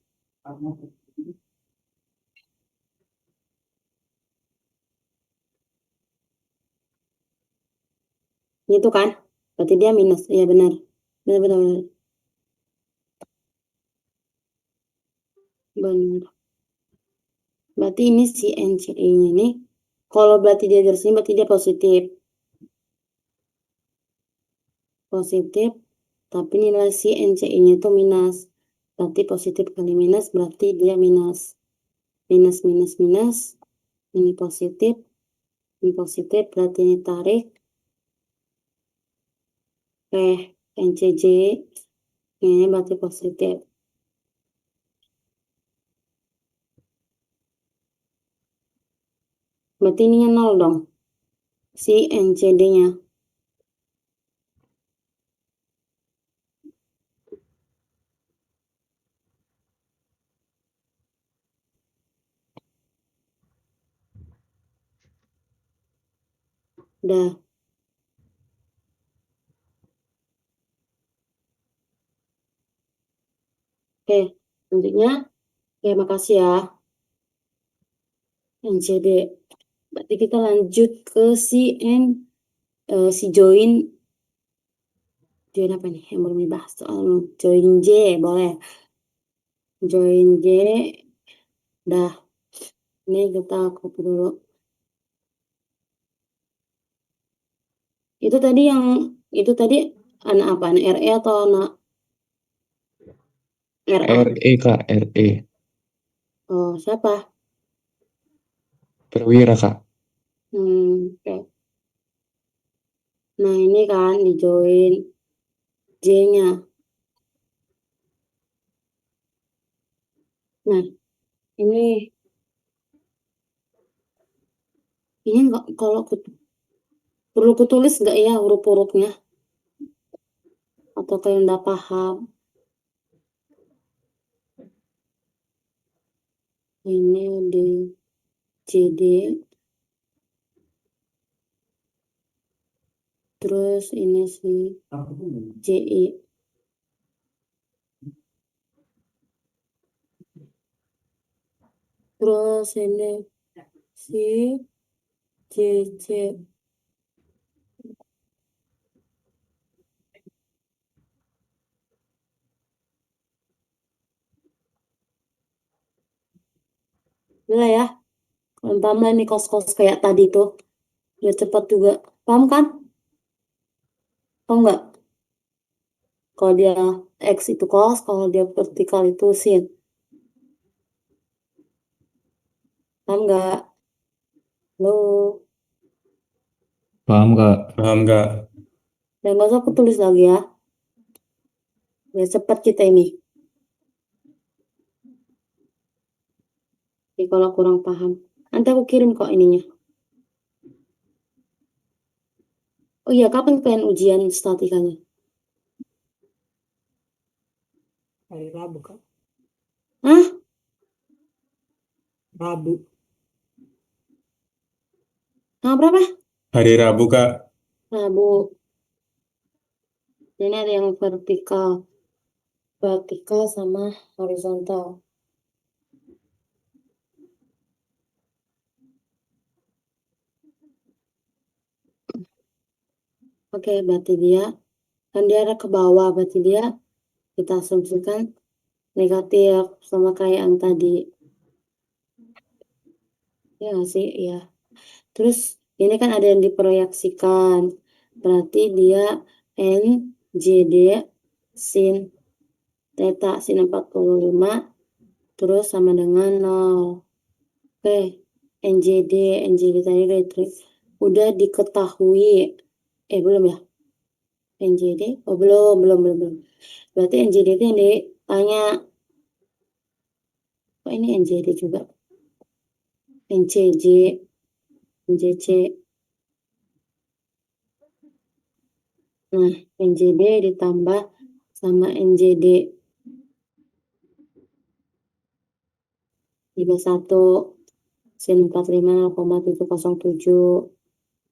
Itu kan? Berarti dia minus. Iya, benar. Benar. Benar. Berarti ini si NCI-nya ini. Kalau berarti dia dari sini, berarti dia positif. Positif. Tapi nilai si NCI-nya itu minus. Berarti positif kali minus, berarti dia minus. Minus. Ini positif. Ini positif, berarti ini tarik. NCJ Ini berarti positif. Berarti ininya 0 dong. Si NCD-nya. Udah. Oke, selanjutnya. Oke, makasih ya. NCD. Berarti kita lanjut ke si join apa nih yang belum dibahas soal join J boleh. Join J. Dah. Ini kita copy dulu. Itu tadi anak apa? Anak RE atau anak RA? RE Kak, RE. Oh, siapa? Perwira Kak. Oke. Nah, ini kan di join J-nya. Nah, ini enggak, kalau perlu kutulis nggak ya huruf-hurufnya? Atau kalian udah paham? Ini di CD. Terus ini si JI. Terus ini si JC. Udah ya. Kalian paham lah nih kos-kos kayak tadi tuh. Udah cepat juga. Paham kan? Paham nggak? Kalau dia X itu cos, kalau dia vertikal itu sin. Paham nggak? Halo? Paham Kak? Paham nggak? Dan nggak usah aku tulis lagi ya. Biar cepat kita ini. Jadi kalau kurang paham. Nanti aku kirim kok ininya. Oh iya, kapan kalian ujian statikanya? Hari Rabu kan? Hah? Rabu. Tanggal berapa? Hari Rabu Kak. Rabu. Ini ada yang vertikal. Vertikal sama horizontal. Oke, berarti dia kan dia ada ke bawah, berarti dia kita asumsikan negatif sama kayak yang tadi. Ya nggak sih, ya. Terus ini kan ada yang diproyeksikan. Berarti dia NJD sin theta sin 45 terus sama dengan 0. Oke, NJD tadi udah diketahui. Belum ya? NJD? Oh, belum. Berarti NJD itu yang ditanya. Kok ini NJD juga? NCJ, NJC. Nah, NJD ditambah sama NJD. 31 sin 45 0,707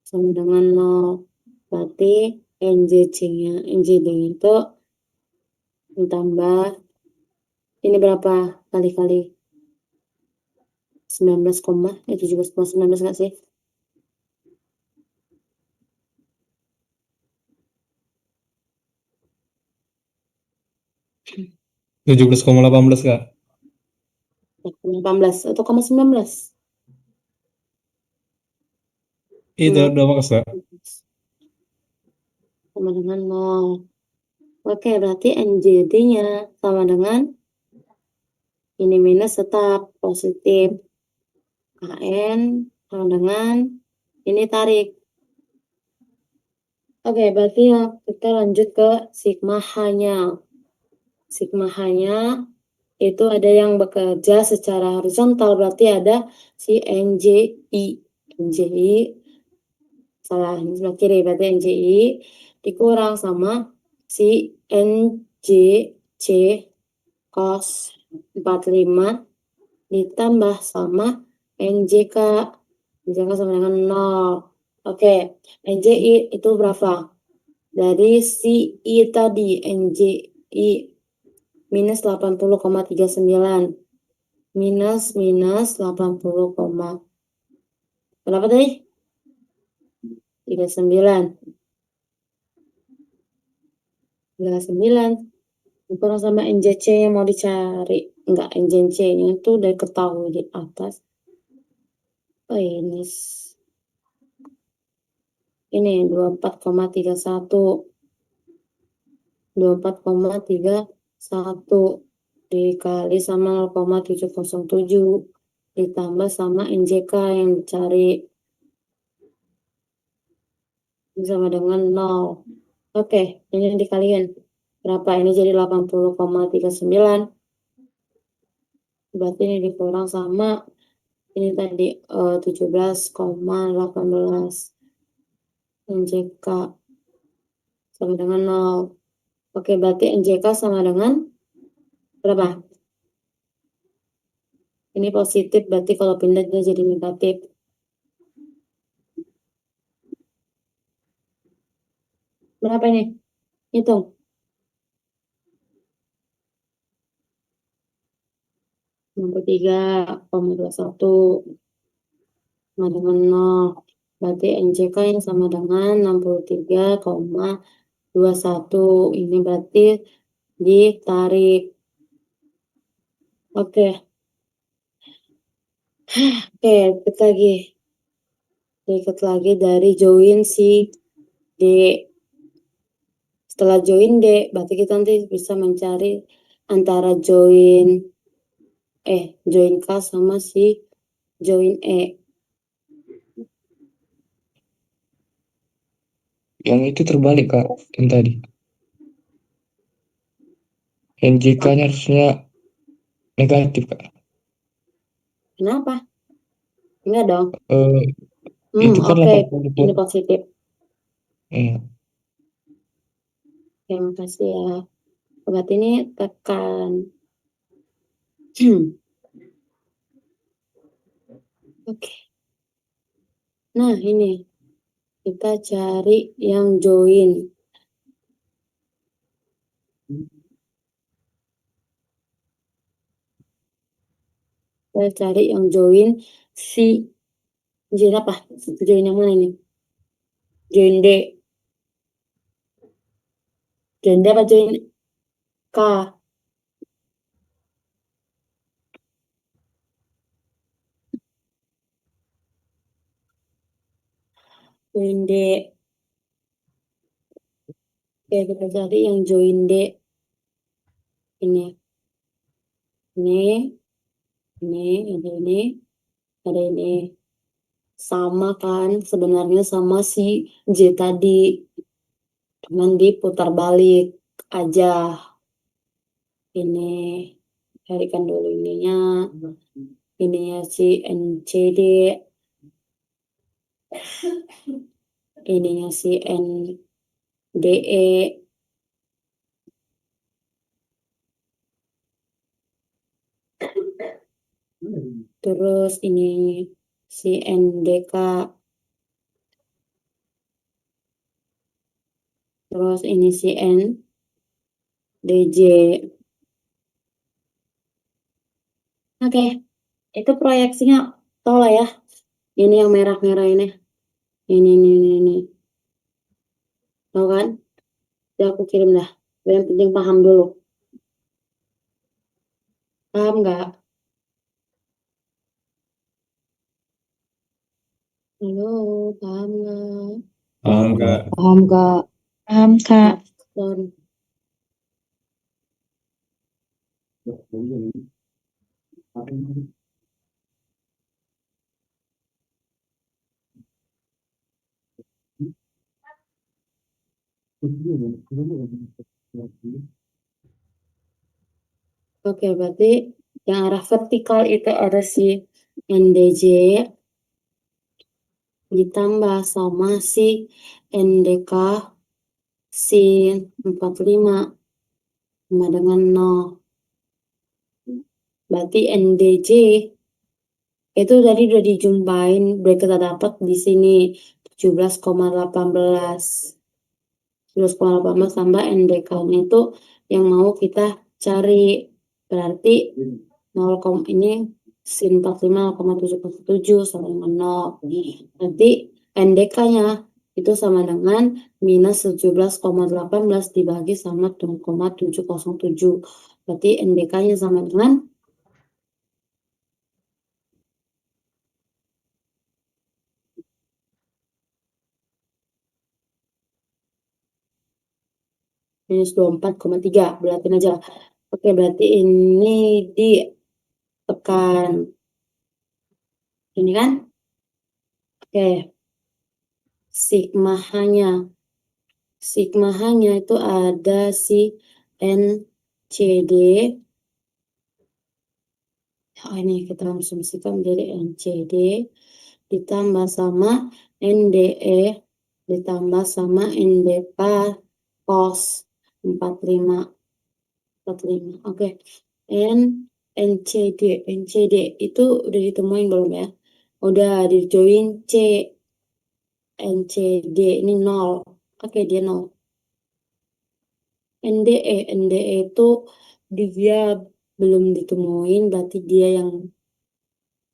sama dengan 0. Berarti NJD-nya itu ditambah ini berapa kali-kali 19, 17,19 nggak sih? Hmm. 17,18 Kak. 18 atau 19. Itu udah makas Kak. Sama dengan 0. Oke, berarti NJD-nya sama dengan ini minus tetap positif. KN sama dengan ini tarik. Oke, berarti ya kita lanjut ke sigma H-nya. Sigma H-nya itu ada yang bekerja secara horizontal, berarti ada si NJI. NJI, salah, ini sebelah kiri, berarti NJI dikurang sama si NJC cos 45 ditambah sama NJK. NJK sama dengan 0. Oke, NJI itu berapa? Dari si I tadi, NJI minus 80,39. Minus 80, berapa tadi? 39. 39. Dikurang sama NJC yang mau dicari. Enggak, NJC-nya itu udah ketahui di atas. Oh, ini 24,31. 24,31 dikali sama 0,707 ditambah sama NJK yang dicari. Ini sama dengan 0. Oke, ini dikaliin. Berapa? Ini jadi 80,39. Berarti ini dikurang sama ini tadi 17,18. NJK sama dengan 0. Oke, berarti NJK sama dengan berapa? Ini positif, berarti kalau pindah dia jadi negatif. Berapa ini? Hitung. 63,21 sama dengan 0. Berarti NJK yang sama dengan 63,21. Ini berarti ditarik. Oke. Oke, ikut lagi dari join si D. Setelah join D, berarti kita nanti bisa mencari antara join K sama si join E. Yang itu terbalik Kak, yang tadi. NJK-nya harusnya negatif Kak. Kenapa? Enggak dong. Itu kan Oke, 80 ini positif. Iya. Terima kasih ya. Berarti ini tekan. Oke. Nah, ini kita cari yang join. Kita cari yang join si join apa? Join yang mana ini? Join D. Join D apa join K? Join D. Oke, kita cari yang join D. Ini. Ada ini. Sama kan sebenarnya sama si J tadi. Cuman diputar balik aja. Ini carikan dulu ininya. Ininya si NCD. Ininya si NDE. Terus ini si NDK. Terus ini si NDJ. Oke, itu proyeksinya tau lah ya. Ini yang merah-merah ini. Ini. Tahu kan? Udah aku kirim dah. Yang penting paham dulu. Paham nggak? Halo, paham nggak? Paham Kak? Paham nggak? Paham, Kak. Respon. Oke, berarti yang arah vertikal itu ada si NDJ ditambah sama si NDK sin 45 sama dengan 0. Berarti NDJ itu tadi udah dijumpain, udah kita dapat di sini 17,18. 17,18 tambah NDK-nya itu yang mau kita cari. Berarti 0, ini sin 45 0,707 sama dengan 0. Nanti NDK-nya itu sama dengan minus 17,18 dibagi sama 0,707. Berarti NDK-nya sama dengan minus 24,3. Berarti aja. Oke, berarti ini ditekan. Ini kan? Oke. Sigma H-nya itu ada si NCD. Oh, ini kita asumsikan menjadi NCD ditambah sama NDE ditambah sama NDK cos 45. Oke. NCD itu udah ditemuin belum ya? Udah di join C. NCD ini 0. Oke, dia 0. NDE itu dia belum ditemuin, berarti dia yang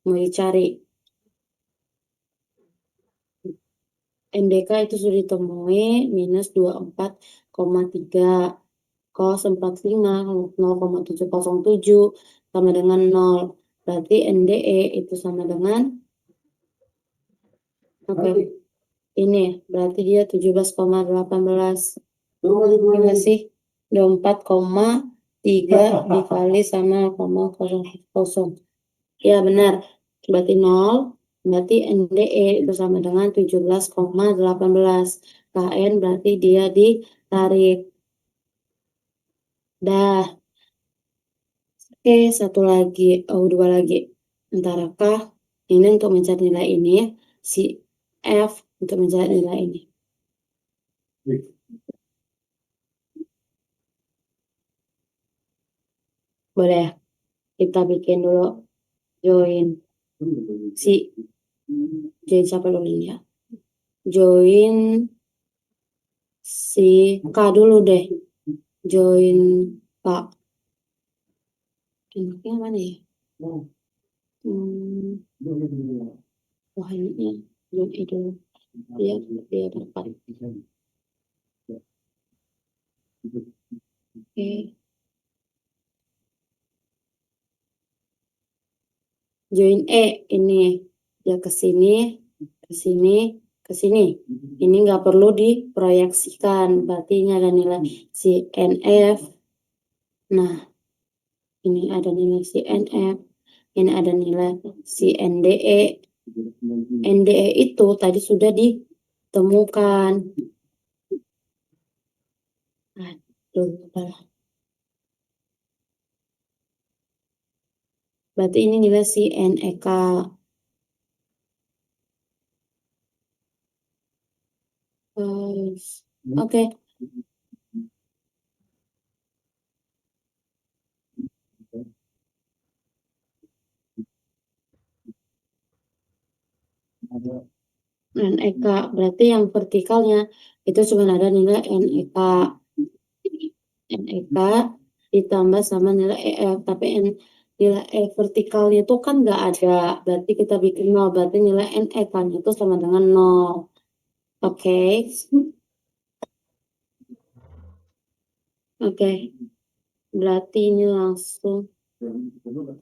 mau dicari. NDK itu sudah ditemui minus 24,3 cos 45 0,707 sama dengan 0. Berarti NDE itu sama dengan ini berarti dia 17,18. Iya sih? 24,3 dikali sama 0,00. Ya benar. Berarti 0. Berarti NDE itu sama dengan 17,18. KN berarti dia ditarik. Dah. Oke, satu lagi. Oh, dua lagi. Antara K ini untuk mencari nilai ini. Si F untuk mencari nilai ini. Boleh. Kita bikin dulu. Join. Join siapa dulu ini ya? Join si K dulu deh. Join K. Enaknya mana ya? Wah, ini join E dulu. Dia dapat. Oke. Join E ini dia ke sini, ke sini, ke sini. Ini nggak perlu diproyeksikan, berarti ini ada nilai si NF. Nah, ini ada nilai si NF, ini ada nilai si NDE. NDE itu tadi sudah ditemukan. Aduh, berarti ini nilai si NEK. Oke. NEK berarti yang vertikalnya itu cuma ada nilai NEK. NEK ditambah sama nilai EF, tapi nilai E vertikalnya itu kan nggak ada, berarti kita bikin 0, berarti nilai NEK itu sama dengan 0. Oke. Oke. Berarti ini langsung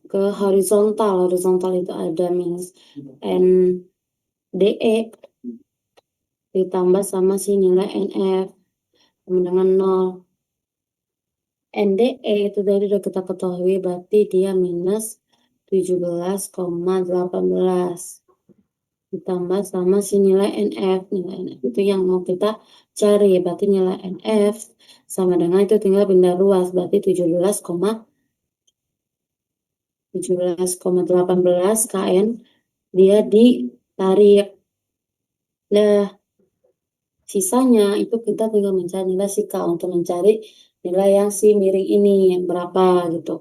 ke horizontal. Horizontal itu ada minus NDE ditambah sama si nilai NF sama dengan 0. NDE itu tadi udah kita ketahui, berarti dia minus 17,18 ditambah sama si nilai NF. Nilai NF itu yang mau kita cari, berarti nilai NF sama dengan itu tinggal pindah ruas, berarti 17,18. 17,18 KN dia ditarik. Nah, sisanya itu kita tinggal mencari nilai si K untuk mencari nilai yang si miring ini berapa gitu.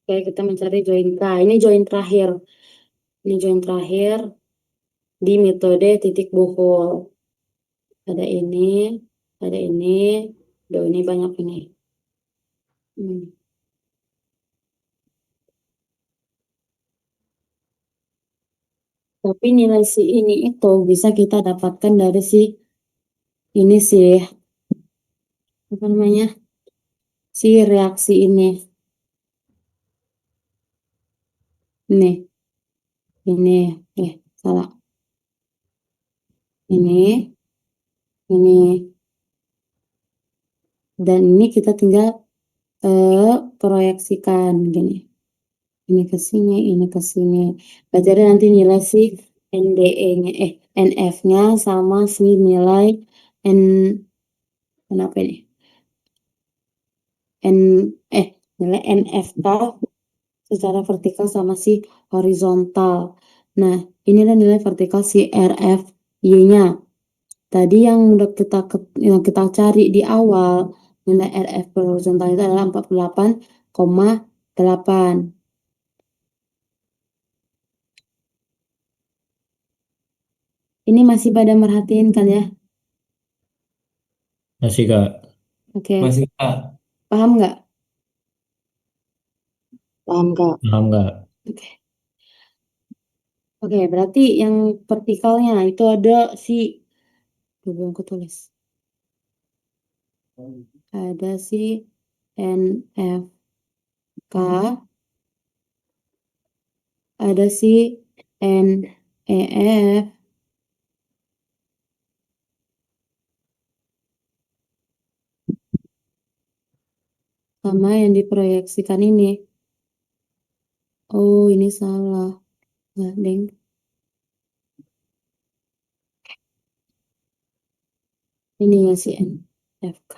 Oke, kita mencari join K. Ini join terakhir. Ini join terakhir di metode titik bohol. Ada ini, ada ini, ada ini banyak ini. Hmm. Tapi nilai si ini itu bisa kita dapatkan dari si ini sih, apa namanya? Si reaksi ini. Ini, salah. Ini, dan ini kita tinggal proyeksikan gini. Ini ke sini, ini ke sini. Berarti ada nanti nilai si NDE-nya, NF-nya sama si nilai N, kenapa ini? Nilai NFK secara vertikal sama si horizontal. Nah, inilah nilai vertikal si RFY-nya. Tadi yang udah kita cari di awal, nilai RF per horizontal itu adalah 48,8. Ini masih pada merhatiin kan ya? Masih Kak. Oke, Masih Kak. paham nggak? Paham Kak? Paham nggak? Oke. Oke, berarti yang vertikalnya itu ada si, belum aku tulis. Ada si NFK, ada si NEF, sama yang diproyeksikan ini. Oh, ini salah. Nah, deng. Ini ya si NFK.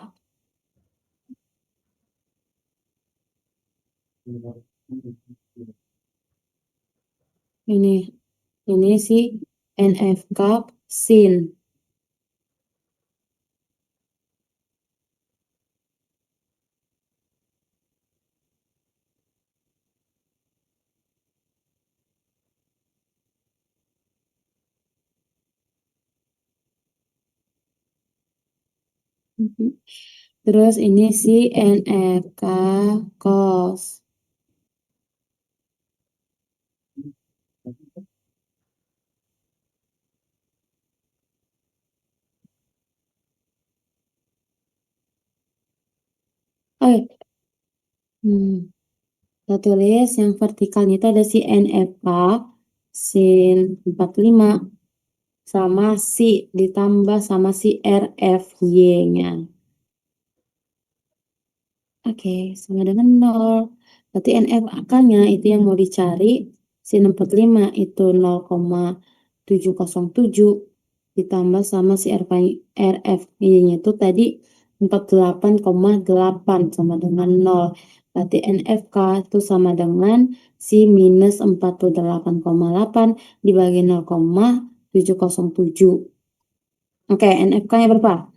Ini si NFK sin. Terus ini si NFK cos. Oh, kita tulis yang vertikalnya itu ada si NFK sin 45 sama si ditambah sama si RFY-nya. Oke, sama dengan 0. Berarti NFK-nya itu yang mau dicari. Sin 45 itu 0,707 ditambah sama si RFY-nya itu tadi 48,8 sama dengan 0. Berarti NFK itu sama dengan si minus 48,8 dibagi 0,707. Oke, NFK-nya berapa?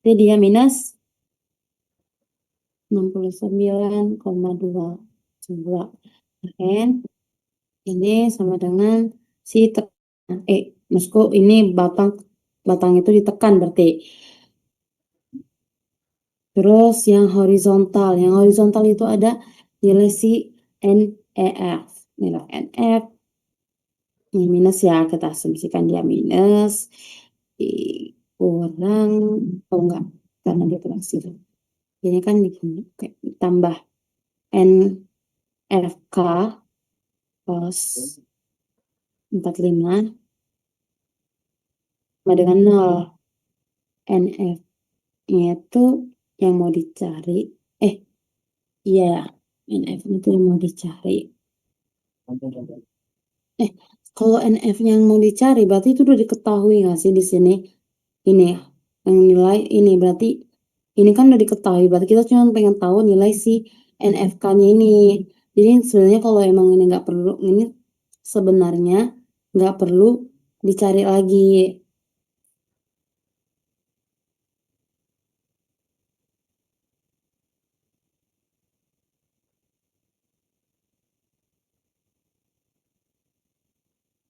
Jadi dia minus 69,2 coba. N ini sama dengan si maksudku ini batang itu ditekan berarti. Terus yang horizontal itu ada nilai si NEF. Nilai NF ini minus ya, kita asumsikan dia minus kurang, oh enggak, karena dia berhasil. Ini kan ditambah NFK cos 45 sama dengan 0. NF-nya itu yang mau dicari. Iya, NF itu yang mau dicari. Kalau NF yang mau dicari berarti itu udah diketahui nggak sih di sini? Ini ya, yang nilai ini berarti ini kan udah diketahui. Berarti kita cuma pengen tahu nilai si NFK-nya ini. Jadi sebenarnya kalau emang ini nggak perlu, ini sebenarnya nggak perlu dicari lagi.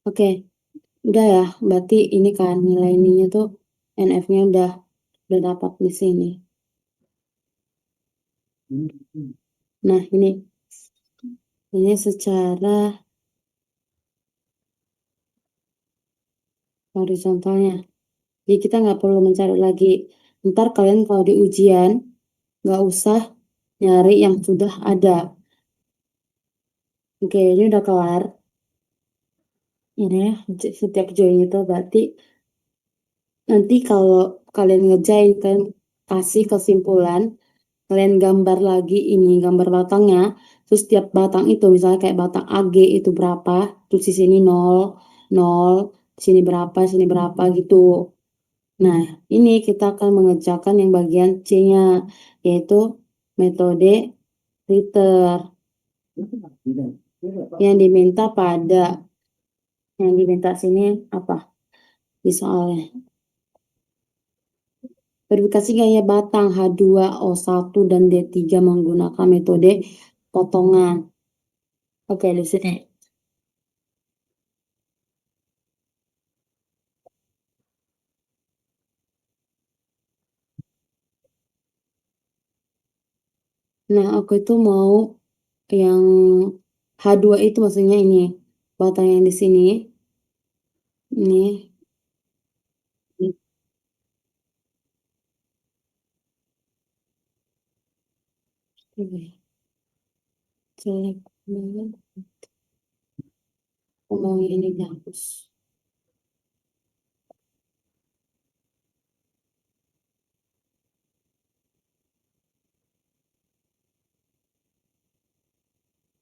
Oke, udah ya. Berarti ini kan nilai ininya tuh NF-nya udah dapat di sini. Nah, ini secara horizontalnya. Jadi kita nggak perlu mencari lagi. Ntar kalian kalau di ujian nggak usah nyari yang sudah ada. Oke, ini udah kelar. Ini ya, setiap join itu berarti nanti kalau kalian ngerjain kalian kasih kesimpulan, kalian gambar lagi ini gambar batangnya, terus tiap batang itu misalnya kayak batang AG itu berapa, terus di sini 0, 0, sini berapa gitu. Nah, ini kita akan mengerjakan yang bagian C-nya, yaitu metode Ritter. Yang diminta sini apa? Di soalnya. Verifikasi gaya batang H2O1 dan D3 menggunakan metode potongan. Oke, di sini. Nah, aku itu mau yang H2 itu maksudnya ini batang yang di sini. Ini. Jelek banget. Aku mau ini dihapus.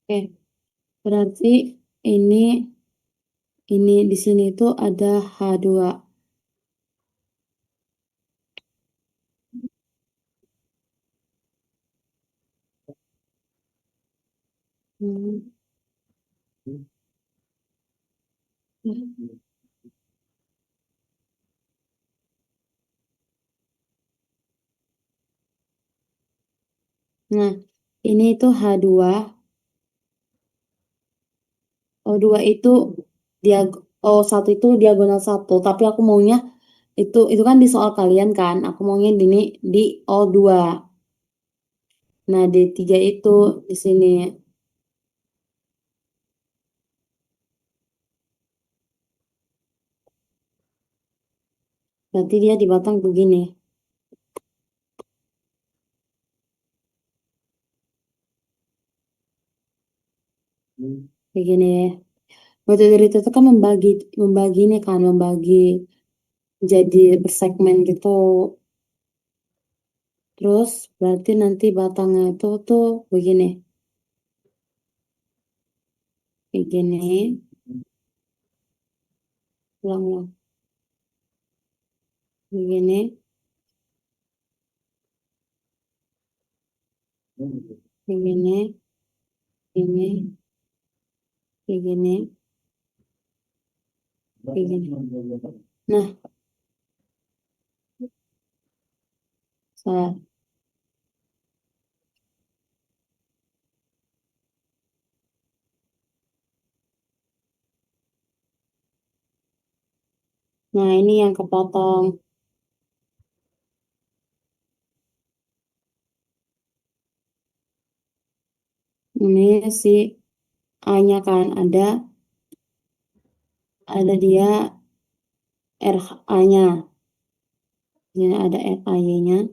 Oke, berarti ini di sini tuh ada H2. Hmm. Nah, ini itu H2. O2 itu O1 itu diagonal 1, tapi aku maunya itu kan di soal kalian kan, aku maunya ini di O2. Nah, D3 itu di sini. Berarti dia di batang begini. Begini. Metode dari itu kan membagi ini kan, membagi jadi bersegmen gitu. Terus berarti nanti batangnya itu tuh begini. Begini. Ulang-ulang. Begini. Begini. Ini. Begini. Begini. Nah, saya. Nah, ini yang kepotong. Ini si A-nya kan ada dia RA-nya. Ini ada RAY-nya.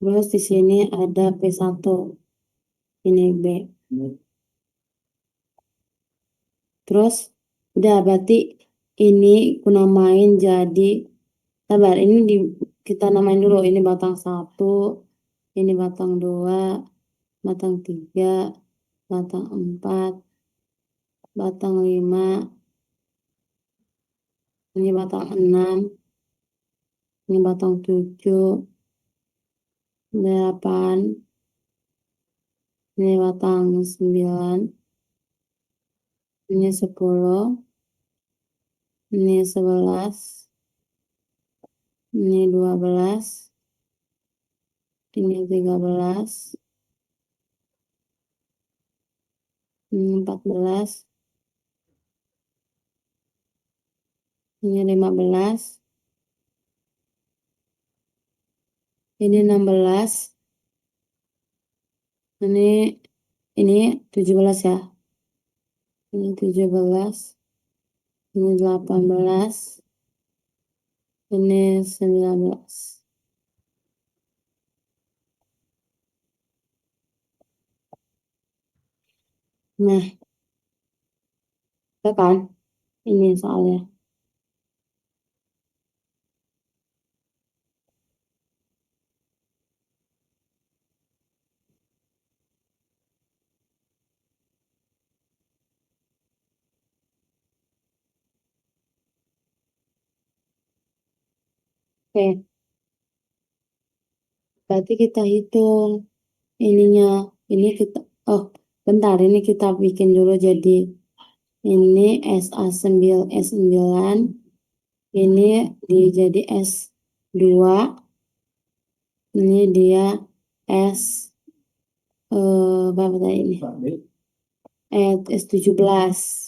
Terus di sini ada P1. Ini B. Terus udah berarti ini aku namain jadi, sabar, ini kita namain dulu. Ini batang 1, ini batang 2, batang 3, batang 4, batang 5, ini batang 6, ini batang 7, 8, ini batang 9, ini 10, ini 11, ini 12, ini 13, ini 14, ini 15, ini 16, ini 17 ya. Ini 17, ini 18, ini 19. Nah, ya kan? Ini soalnya. Oke, berarti kita hitung ininya. Ini kita, oh bentar, ini kita bikin dulu jadi ini S9, ini jadi S2, ini dia S berapa tadi ini? S17.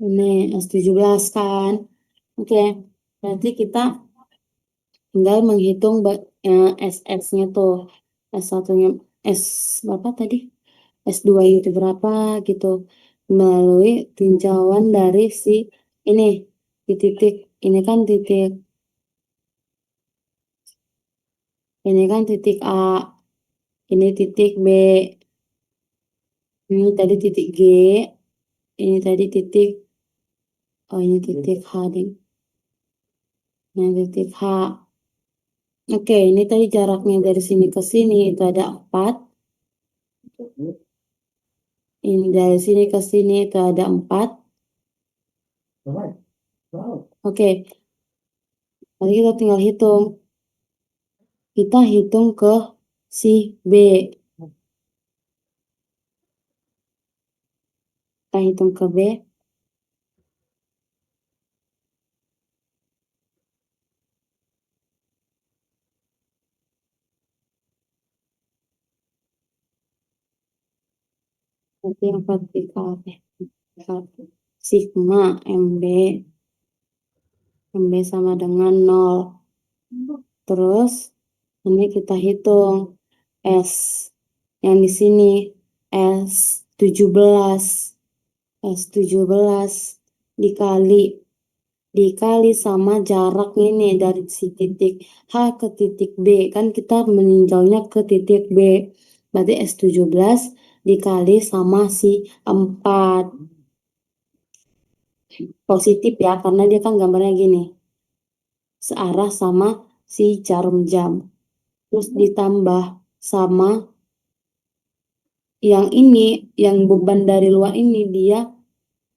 Ini S17 kan. Oke, berarti kita tinggal menghitung SS-nya tuh. S1-nya, S berapa tadi? S2 itu berapa gitu. Melalui tinjauan dari si ini di titik, ini kan titik, ini kan titik A, ini titik B, ini tadi titik G, ini tadi titik, oh ini titik H ding. Ini titik H. Oke, ini tadi jaraknya dari sini ke sini itu ada 4. Ini dari sini ke sini itu ada 4. Oke, nanti kita tinggal hitung. Kita hitung ke si B. Kita hitung ke B. Nanti yang vertikal sigma MB. MB sama dengan 0. Terus ini kita hitung S yang di sini S17. S17 dikali sama jarak ini dari si titik H ke titik B. Kan kita meninjaunya ke titik B. Berarti S17 dikali sama si 4. Positif ya, karena dia kan gambarnya gini. Searah sama si jarum jam. Terus ditambah sama yang ini, yang beban dari luar ini dia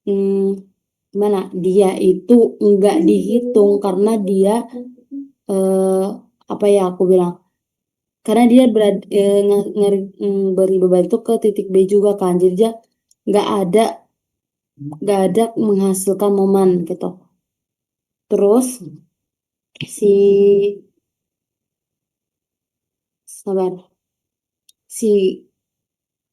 gimana? Dia itu enggak dihitung karena dia apa ya aku bilang? Karena dia beri beban itu ke titik B juga kan. Jadi dia nggak ada menghasilkan momen gitu. Terus si sabar si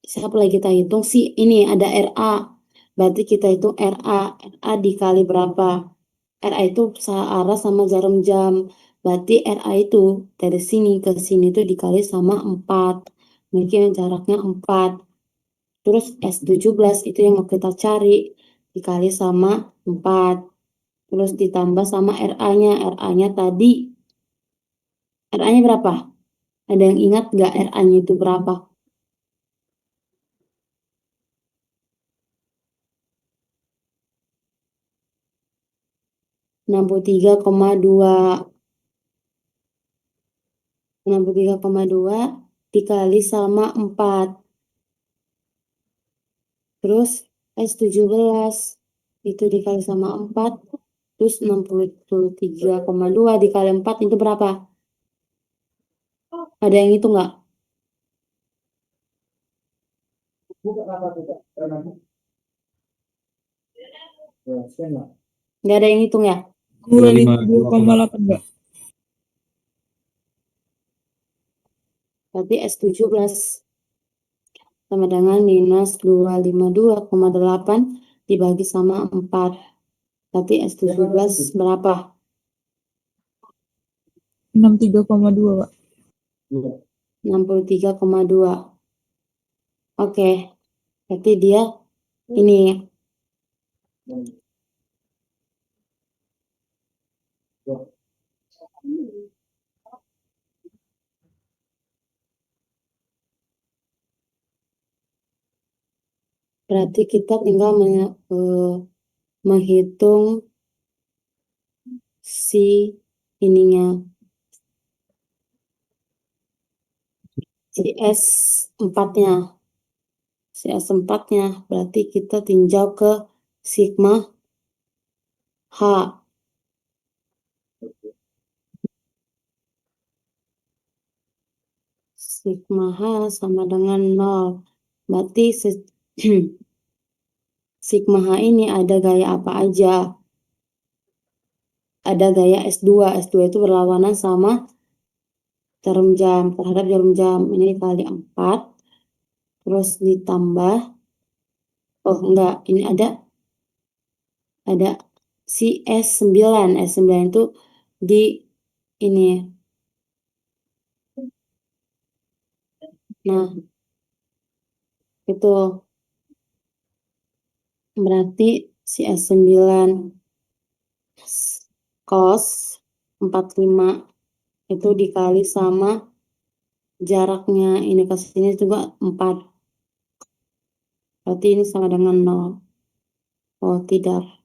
siapa lagi kita hitung si ini ada RA. Berarti kita hitung RA dikali berapa? RA itu searah sama jarum jam. Berarti RA itu dari sini ke sini itu dikali sama 4. Mungkin jaraknya 4. Terus S17 itu yang mau kita cari. dikali sama 4. Terus ditambah sama RA-nya. RA-nya tadi, RA-nya berapa? Ada yang ingat nggak RA-nya itu berapa? 63,2. 63,2 dikali sama 4. Terus S17 itu dikali sama 4. Terus 63,2 dikali 4 itu berapa? Ada yang itu nggak? Nggak ada yang hitung ya? 2,8 enggak? Berarti S17 sama dengan minus 252,8 dibagi sama 4. Berarti S17 berapa? 63,2, Pak. 63,2. Oke, berarti dia ini. Berarti kita tinggal menghitung si ininya, si S4-nya. Si S4-nya berarti kita tinjau ke sigma H. Sigma H sama dengan 0. Berarti sigma H ini ada gaya apa aja? Ada gaya S2. S2 itu berlawanan sama jarum jam, terhadap jarum jam. Ini dikali 4. Terus ditambah, oh enggak, ini ada si S9. S9 itu di ini. Nah, itu berarti si S9 cos 45 itu dikali sama jaraknya ini ke sini juga 4. Berarti ini sama dengan 0. Oh, tidak.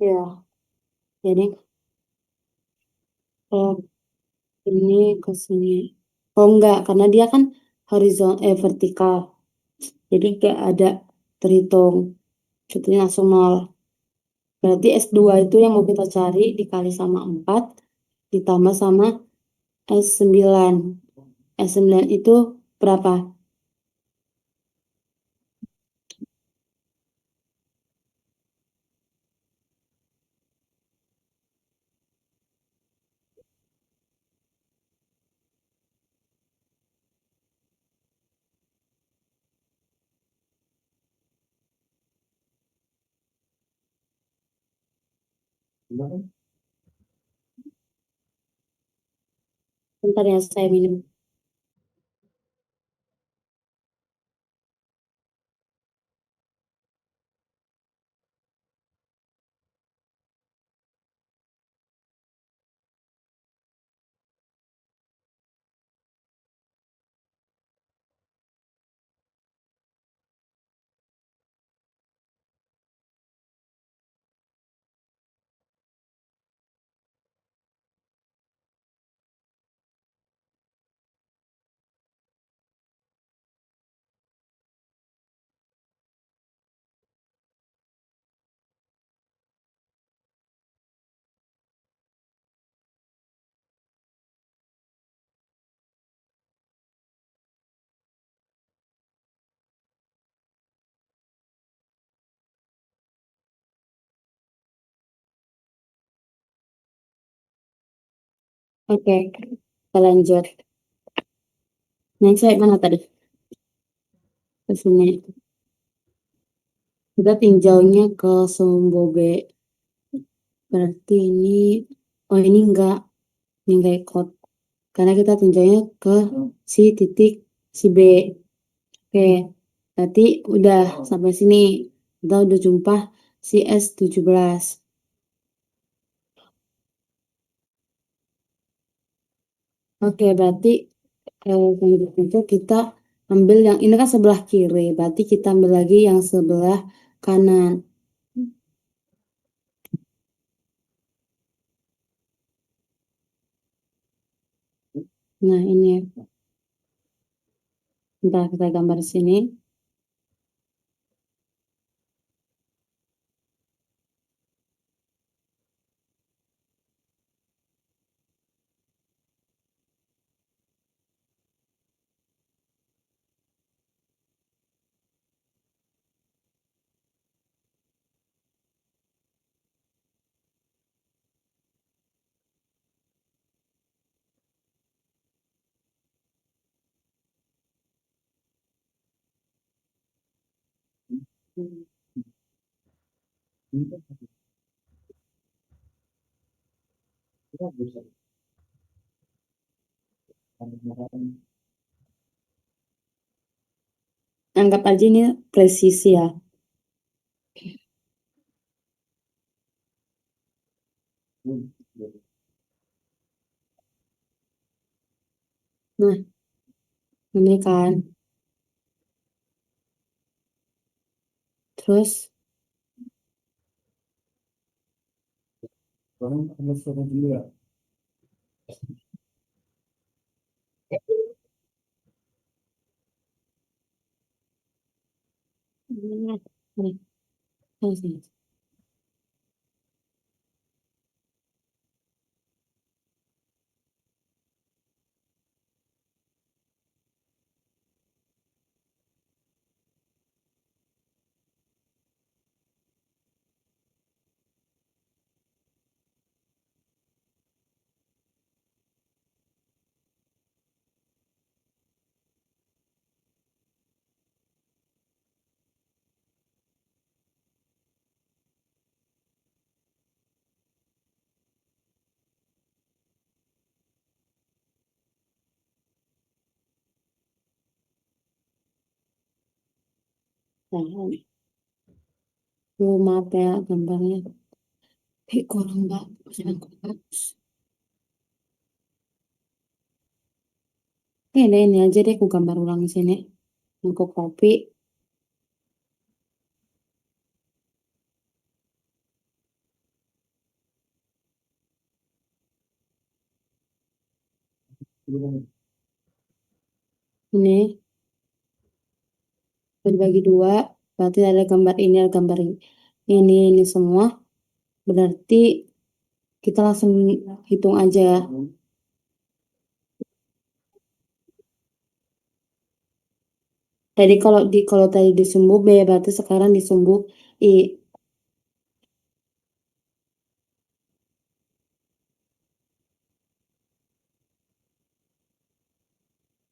Ya, jadi kalau ini ke sini. Oh enggak, karena dia kan vertikal. Jadi kayak ada terhitung. Contohnya langsung 0. Berarti S2 itu yang mau kita cari dikali sama 4 ditambah sama S9. S9 itu berapa? Bentar ya, saya minum. Oke, kita lanjut. Yang saya mana tadi? Ke sini. Kita tinjaunya ke Somboge. Berarti ini, oh ini enggak ikut. karena kita tinjaunya ke si titik si B. Oke, berarti udah sampai sini. Kita udah jumpa si S17. Oke, berarti selanjutnya itu kita ambil yang ini kan sebelah kiri, berarti kita ambil lagi yang sebelah kanan. Nah, ini bentar kita gambar di sini. Anggap aja ini presisi ya. Nah, ini kan. Terus ini, ini. Nah, maaf ya gambarnya. Kurang bagus, kurang bagus. Ini aja deh aku gambar ulang di sini. Aku copy. Ini berbagi dua, berarti ada gambar ini, ada gambar ini semua. Berarti kita langsung hitung aja ya. Tadi kalau tadi di sumbu B, berarti sekarang di sumbu I.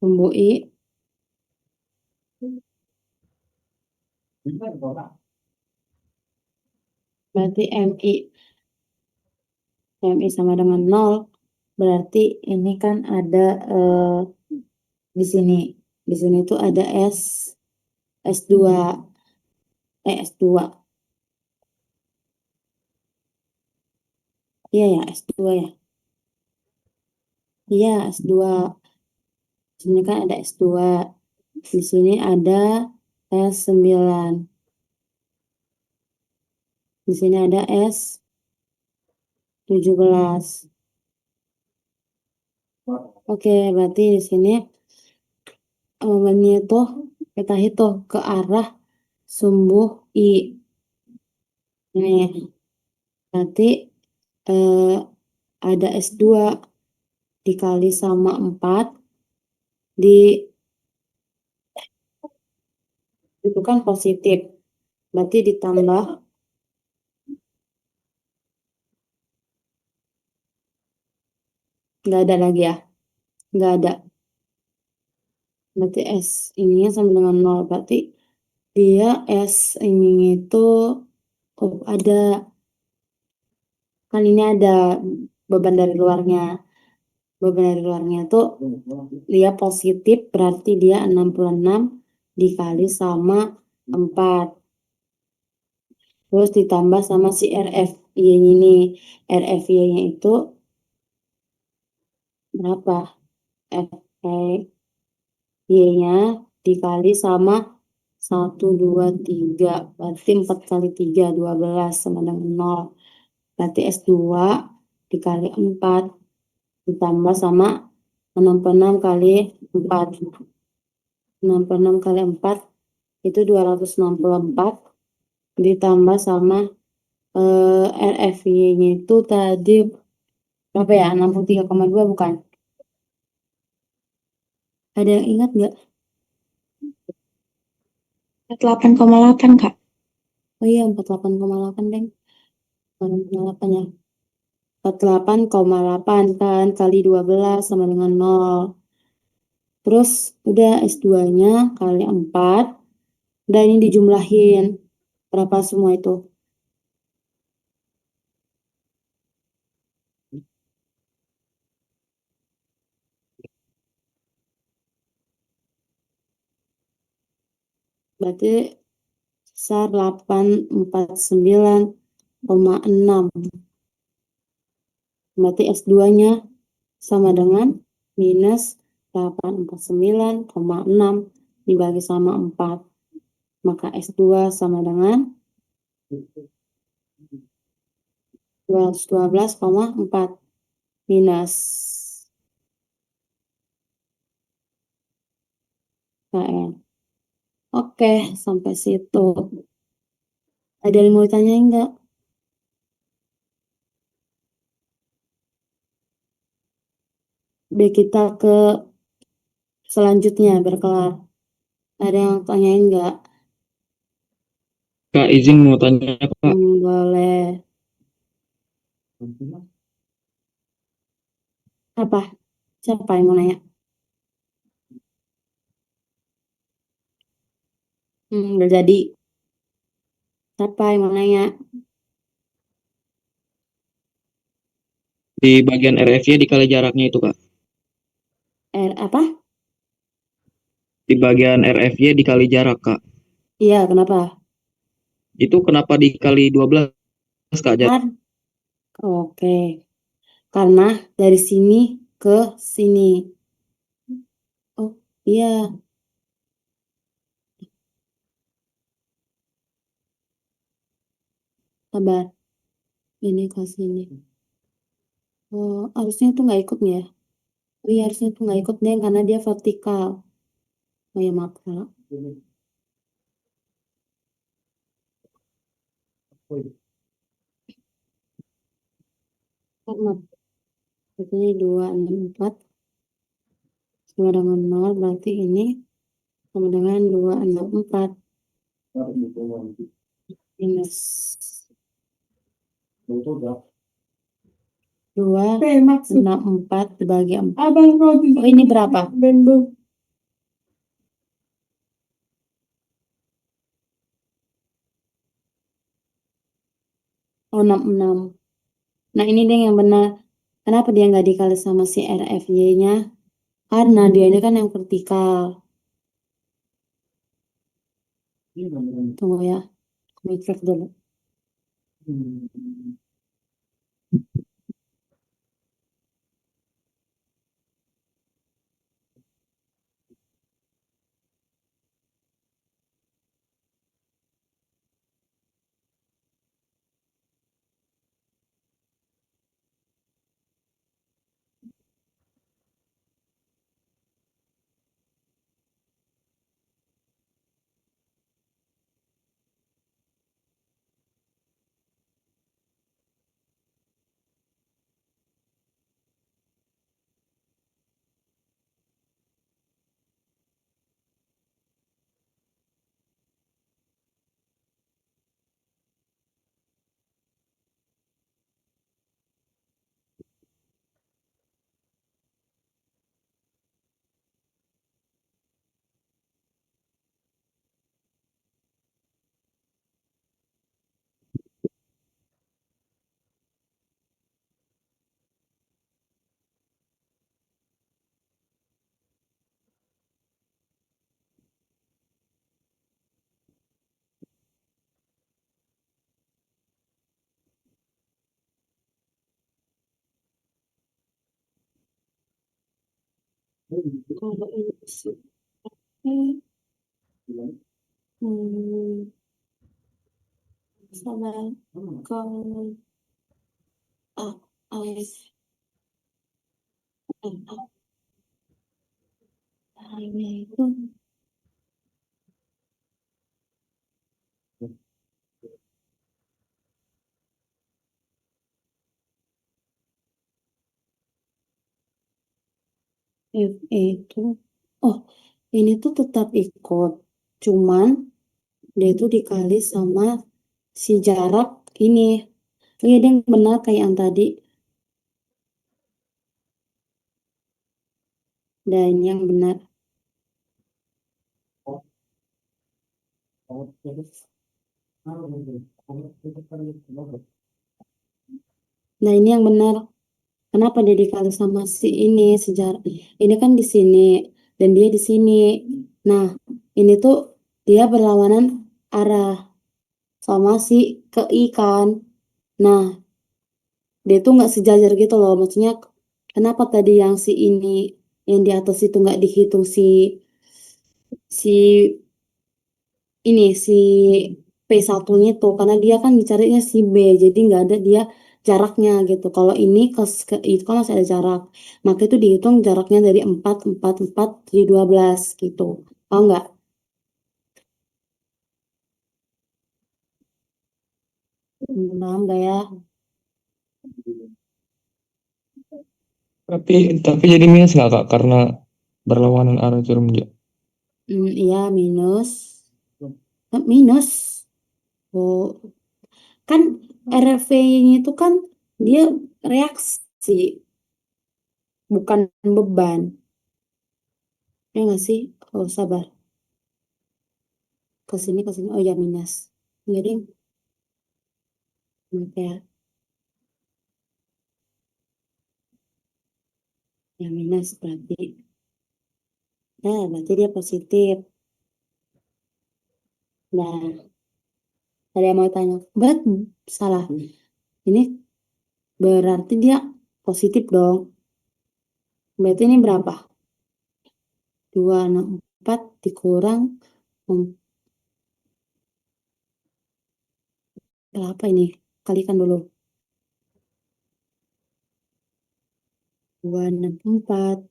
Sumbu I. Berarti MI sama dengan 0. Berarti ini kan ada di sini. Di sini tuh ada S2. S2. Iya ya, S2 ya. Iya, S2. Di sini kan ada S2. Di sini ada S9. Di sini ada S17. Oke, berarti di sini momennya tuh kita hitung ke arah sumbu I. Nih, berarti ada S2 dikali sama 4 itu kan positif. Berarti ditambah nggak ada lagi ya. Nggak ada. Berarti S ininya sama dengan 0. Berarti dia S ini itu ada. Kan ini ada beban dari luarnya. beban dari luarnya tuh dia positif, berarti dia 66 dikali sama 4. Terus ditambah sama si RFY-nya ini. RFY-nya itu berapa? RFY-nya dikali sama 1, 2, 3. Berarti 4 kali 3, 12 sama dengan 0. Berarti S2 dikali 4 ditambah sama 66 kali 4. 66 kali 4 itu 264 ditambah sama RFY-nya itu tadi berapa ya? 63,2 bukan? Ada yang ingat nggak? 48,8 Kak. Oh iya, 48,8 deng. 48 ya. 48,8 kan kali 12 sama dengan 0. Terus udah S2-nya kali 4. Dan ini dijumlahin. Berapa semua itu? Berarti besar 849,6. Berarti S2-nya sama dengan minus 849,6 dibagi sama 4. Maka S2 sama dengan 212,4 minus KN. Oke, sampai situ. Ada yang mau tanya enggak? Biar kita ke selanjutnya berkelar. Ada yang tanyain enggak? Kak, izin mau tanya, Kak. Boleh. Apa? Siapa yang mau nanya? Udah jadi. Siapa yang mau nanya? Di bagian RF-nya dikali jaraknya itu, Kak. Apa? Di bagian RF-nya dikali jarak, Kak. Iya, kenapa? Itu kenapa dikali 12, Kak? Kan? Oke. Karena dari sini ke sini. Oh, iya. Sabar. Ini ke sini. Oh, harusnya tuh nggak ikut ya? Oh iya, harusnya tuh nggak ikut deh, karena dia vertikal. Oh ya, maaf, Kak. Karena ini 264 sama dengan 0, berarti ini sama dengan 264 minus 264 dibagi 4. Oh, ini berapa? Oh, 66. Nah, ini deh yang benar. Kenapa dia nggak dikali sama si RFY-nya? Karena dia ini kan yang vertikal. Tunggu ya. Mikir dulu. Kalau ini sih, sabar. Kalau ah, AS, hanya itu F itu. Oh, ini tuh tetap ikut. Cuman dia itu dikali sama si jarak ini. Iya, dia yang benar kayak yang tadi. Dan yang benar. Nah, ini yang benar. Kenapa dia dikali sama si ini sejarah? Ini kan di sini dan dia di sini. Nah, ini tuh dia berlawanan arah sama si ke ikan. Nah, dia tuh nggak sejajar gitu loh. Maksudnya kenapa tadi yang si ini yang di atas itu nggak dihitung si ini si P1-nya tuh karena dia kan dicarinya si B jadi nggak ada dia jaraknya gitu. Kalau ini ke itu kan masih ada jarak. Maka itu dihitung jaraknya dari 4 4 4 jadi 12 gitu. Tahu nggak? Paham nggak ya? Tapi jadi minus nggak Kak karena berlawanan arah jarum jam. Iya minus. Minus. Oh, kan RV-nya itu kan dia reaksi bukan beban. Ya nggak sih? Oh, sabar. Ke sini. Oh ya, minus. Jadi, ya, ya minus berarti. Nah, berarti dia positif. Nah, ada yang mau tanya. Salah. Ini berarti dia positif dong. Berarti ini berapa? 264 dikurang berapa ini? Kalikan dulu. 264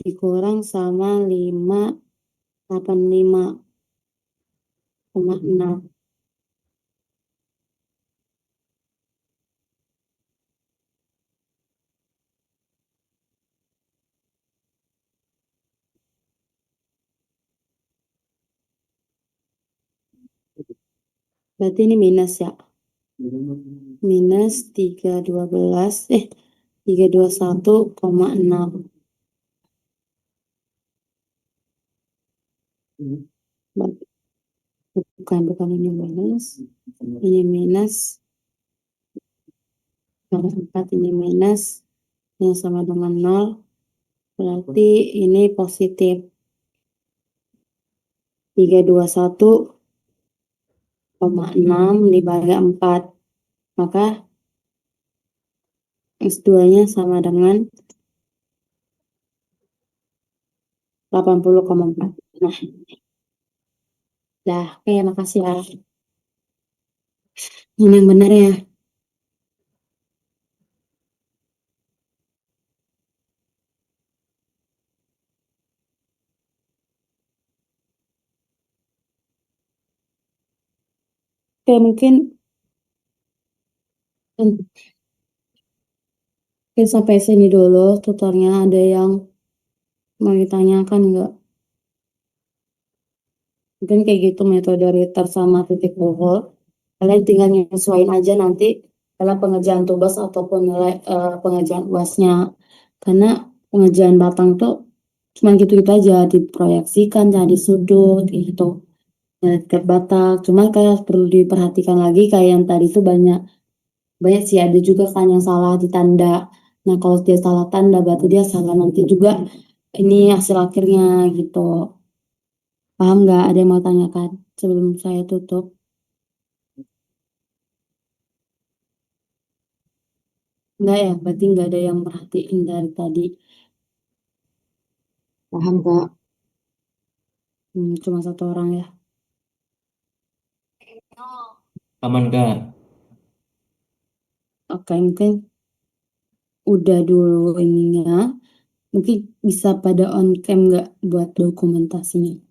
dikurang sama 585,6. Berarti ini minus ya. Minus 321,6. Bukan ini minus. Ini minus. Yang 4 ini minus. Yang sama dengan 0. Berarti ini positif. 321,6 dibagi 4. Maka S2-nya sama dengan 80,4. Nah, dah. Oke, makasih ya. Ini yang benar ya. Oke, mungkin sampai sini dulu tutornya. Ada yang mau ditanyakan nggak? Mungkin kayak gitu metode return sama titik kumpul. Kalian tinggal nyesuaiin aja nanti dalam pengerjaan tugas ataupun nilai pengerjaan UASnya. Karena pengerjaan batang tuh cuma gitu-gitu aja diproyeksikan jadi sudut gitu. Dari tiap batang. Cuma kayak perlu diperhatikan lagi kayak yang tadi tuh banyak banyak sih ada juga kan yang salah di tanda. Nah, kalau dia salah tanda berarti dia salah nanti juga ini hasil akhirnya gitu. Paham nggak? Ada yang mau tanyakan sebelum saya tutup? Enggak ya, berarti nggak ada yang merhatiin dari tadi. Paham, Kak? Cuma satu orang ya. Aman Kak. Oke, mungkin udah dulu ininya. Mungkin bisa pada on cam nggak buat dokumentasinya.